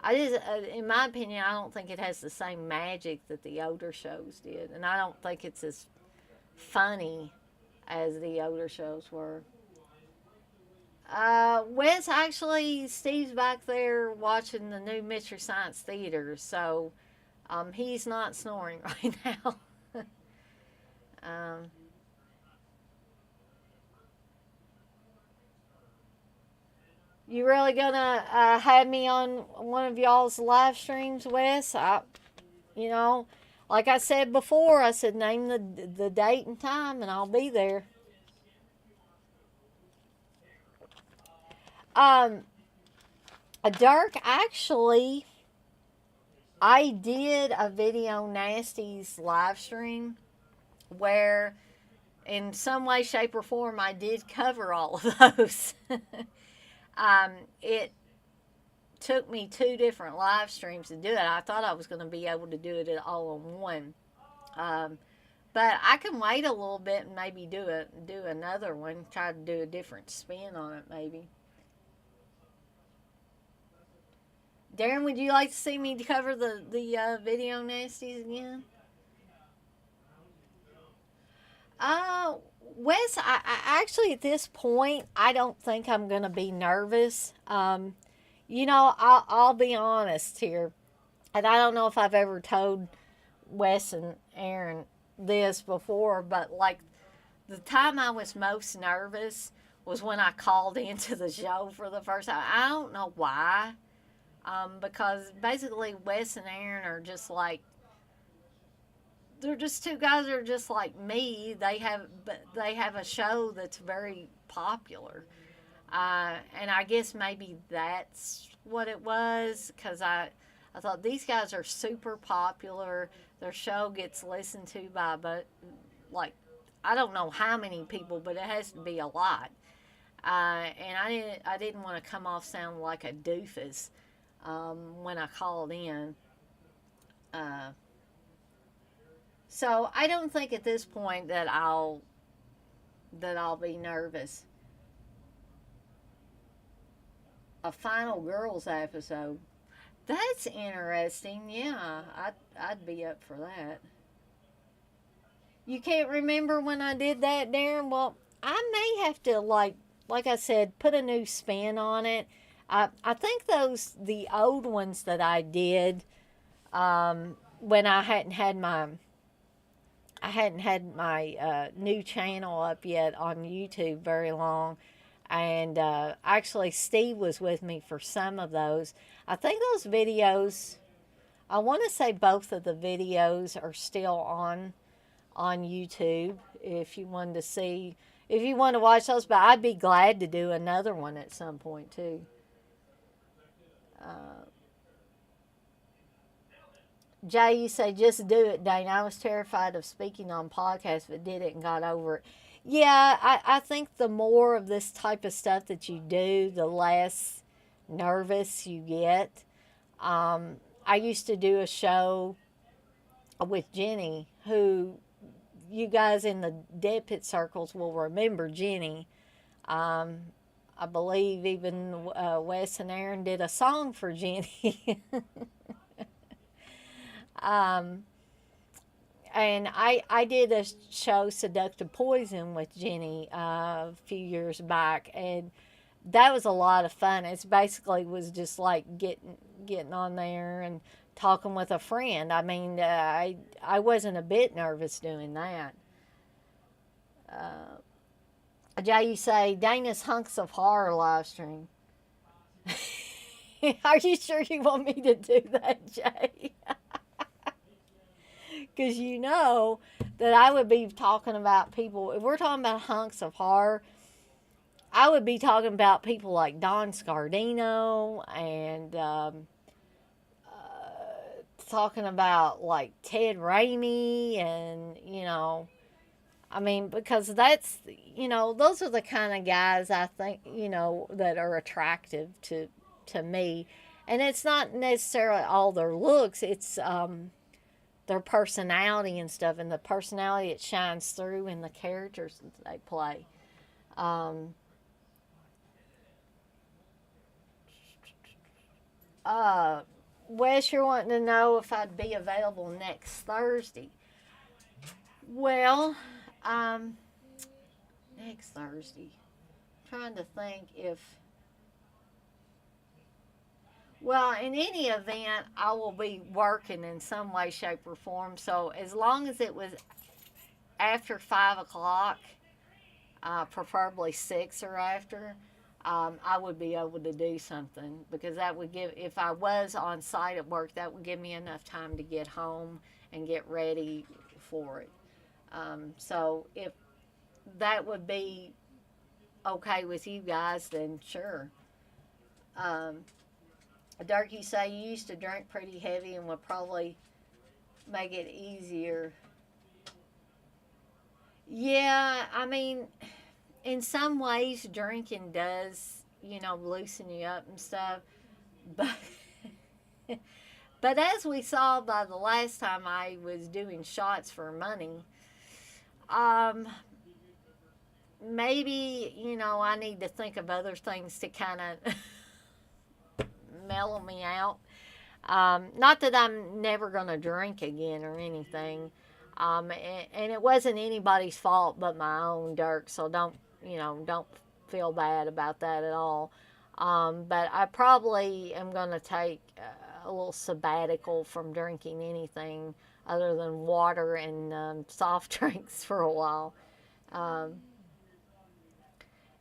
In my opinion, I don't think it has the same magic that the older shows did, and I don't think it's as funny as the older shows were. Wes, actually, Steve's back there watching the new Mystery Science Theater, so he's not snoring right now. um, you really gonna have me on one of y'all's live streams, Wes? You know, like I said before, I said name the date and time, and I'll be there. Um, Dirk, actually, I did a Video Nasties live stream where, in some way, shape, or form, I did cover all of those. It took me 2 different live streams to do it. I thought I was going to be able to do it all in one. Um, but I can wait a little bit and maybe do another one. Try to do a different spin on it, maybe. Darren, would you like to see me cover the Video Nasties again? Uh, Wes, I actually at this point I don't think I'm gonna be nervous. I'll be honest here, and I don't know if I've ever told Wes and Aaron this before, but like the time I was most nervous was when I called into the show for the first time. I don't know why. Because basically Wes and Aaron are just like, they're just 2 guys that are just like me. They have a show that's very popular. And I guess maybe that's what it was, because I thought these guys are super popular. Their show gets listened to by, but like, I don't know how many people, but it has to be a lot. And I didn't want to come off sounding like a doofus when I called in. Uh, so I don't think at this point that I'll be nervous. A final girls episode. That's interesting. Yeah, I'd be up for that. You can't remember when I did that, Darren? Well, I may have to, like I said, put a new spin on it. I think the old ones that I did, when I hadn't had my new channel up yet on YouTube very long. And actually, Steve was with me for some of those. I think those videos, I want to say both of the videos are still on YouTube if you wanted to see, if you want to watch those. But I'd be glad to do another one at some point too. Uh, Jay, you say just do it, Dane. I was terrified of speaking on podcasts, but did it and got over it. Yeah, I think the more of this type of stuff that you do, the less nervous you get. I used to do a show with Jenny, who you guys in the Dead Pit circles will remember Jenny. Um, I believe even Wes and Aaron did a song for Jenny. um, and I did a show, Seductive Poison, with Jenny a few years back, and that was a lot of fun. It's basically was just like getting on there and talking with a friend. I mean, I wasn't a bit nervous doing that. Jay, you say Dana's Hunks of Horror live stream. Are you sure you want me to do that, Jay? Because you know that I would be talking about people. If we're talking about hunks of horror, I would be talking about people like Don Scardino and talking about like Ted Raimi and, I mean, because that's, those are the kind of guys I think, that are attractive to me. And it's not necessarily all their looks, it's their personality and stuff, and the personality it shines through in the characters that they play. Um, uh, Wes, you're wanting to know if I'd be available next Thursday. Well, um, next Thursday. Trying to think if. Well, in any event, I will be working in some way, shape, or form. So as long as it was after 5 o'clock, preferably 6 or after, I would be able to do something, because that would give, if I was on site at work, that would give me enough time to get home and get ready for it. So if that would be okay with you guys, then sure. Um, Dirk, you say you used to drink pretty heavy and would probably make it easier. Yeah, I mean, in some ways, drinking does, loosen you up and stuff. But, but as we saw by the last time I was doing shots for money, um, maybe, I need to think of other things to kind of mellow me out. Not that I'm never going to drink again or anything. And it wasn't anybody's fault but my own, Dirk. So don't feel bad about that at all. But I probably am going to take a little sabbatical from drinking anything other than water and soft drinks for a while. Um,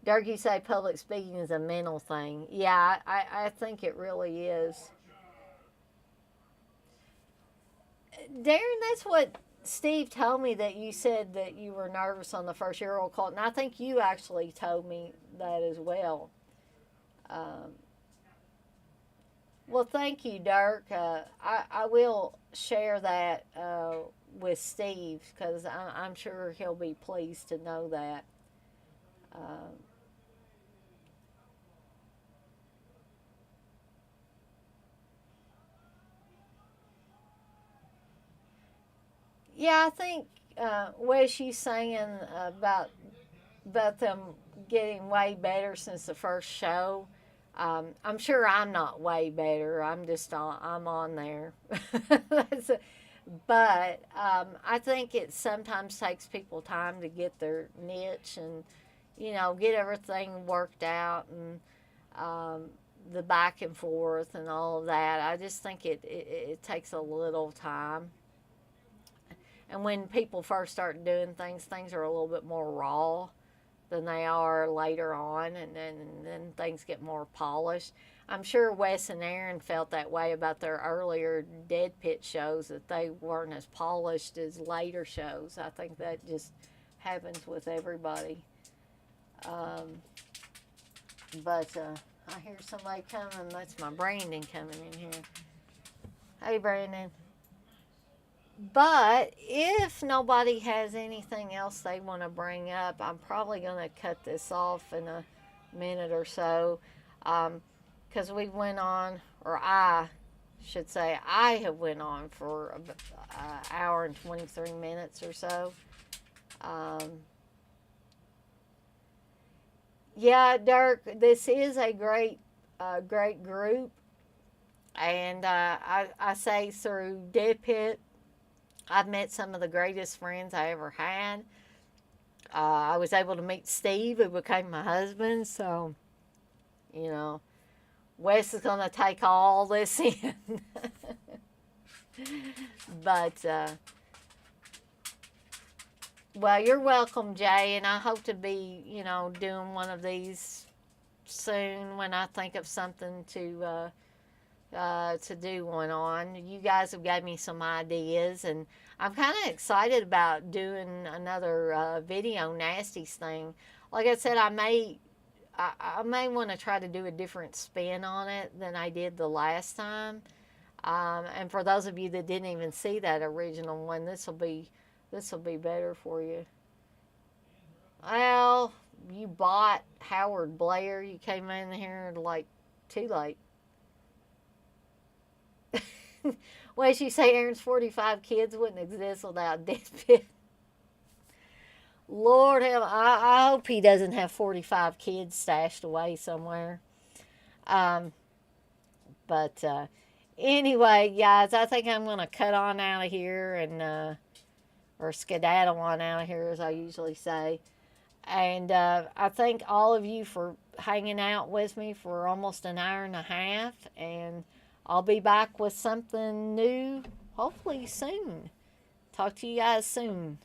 Dirk, you say public speaking is a mental thing. Yeah, I think it really is. Darren, that's what Steve told me, that you said that you were nervous on the first year old cult. And I think you actually told me that as well. Um, well, thank you, Dirk. I will share that with Steve because I'm sure he'll be pleased to know that. Um, yeah, I think what she's saying about them getting way better since the first show. I'm sure I'm not way better. I'm on there. But I think it sometimes takes people time to get their niche and get everything worked out and the back and forth and all of that. I just think it takes a little time. And when people first start doing things, things are a little bit more raw than they are later on, and then things get more polished. I'm sure Wes and Aaron felt that way about their earlier Dead Pit shows, that they weren't as polished as later shows. I think that just happens with everybody. Um, but I hear somebody coming. That's my Brandon coming in here. Hey, Brandon. But if nobody has anything else they want to bring up, I'm probably going to cut this off in a minute or so. Because we went on, or I should say, I have went on for an hour and 23 minutes or so. Um, yeah, Dirk, this is a great group. And I say through Dead Pit, I've met some of the greatest friends I ever had. I was able to meet Steve, who became my husband. So, you know, Wes is going to take all this in. But, well, you're welcome, Jay. And I hope to be, doing one of these soon when I think of something to do one on. You guys have got me some ideas, and I'm kind of excited about doing another video nasties thing. Like I said, I may want to try to do a different spin on it than I did the last time. And for those of you that didn't even see that original one, this will be better for you. Well, you bought Howard Blair. You came in here like too late. Well, as you say, Aaron's 45 kids wouldn't exist without Dead Pit. Lord, I hope he doesn't have 45 kids stashed away somewhere. Um, but anyway, guys, I think I'm going to cut on out of here and or skedaddle on out of here, as I usually say. And I thank all of you for hanging out with me for almost an hour and a half. And I'll be back with something new, hopefully soon. Talk to you guys soon.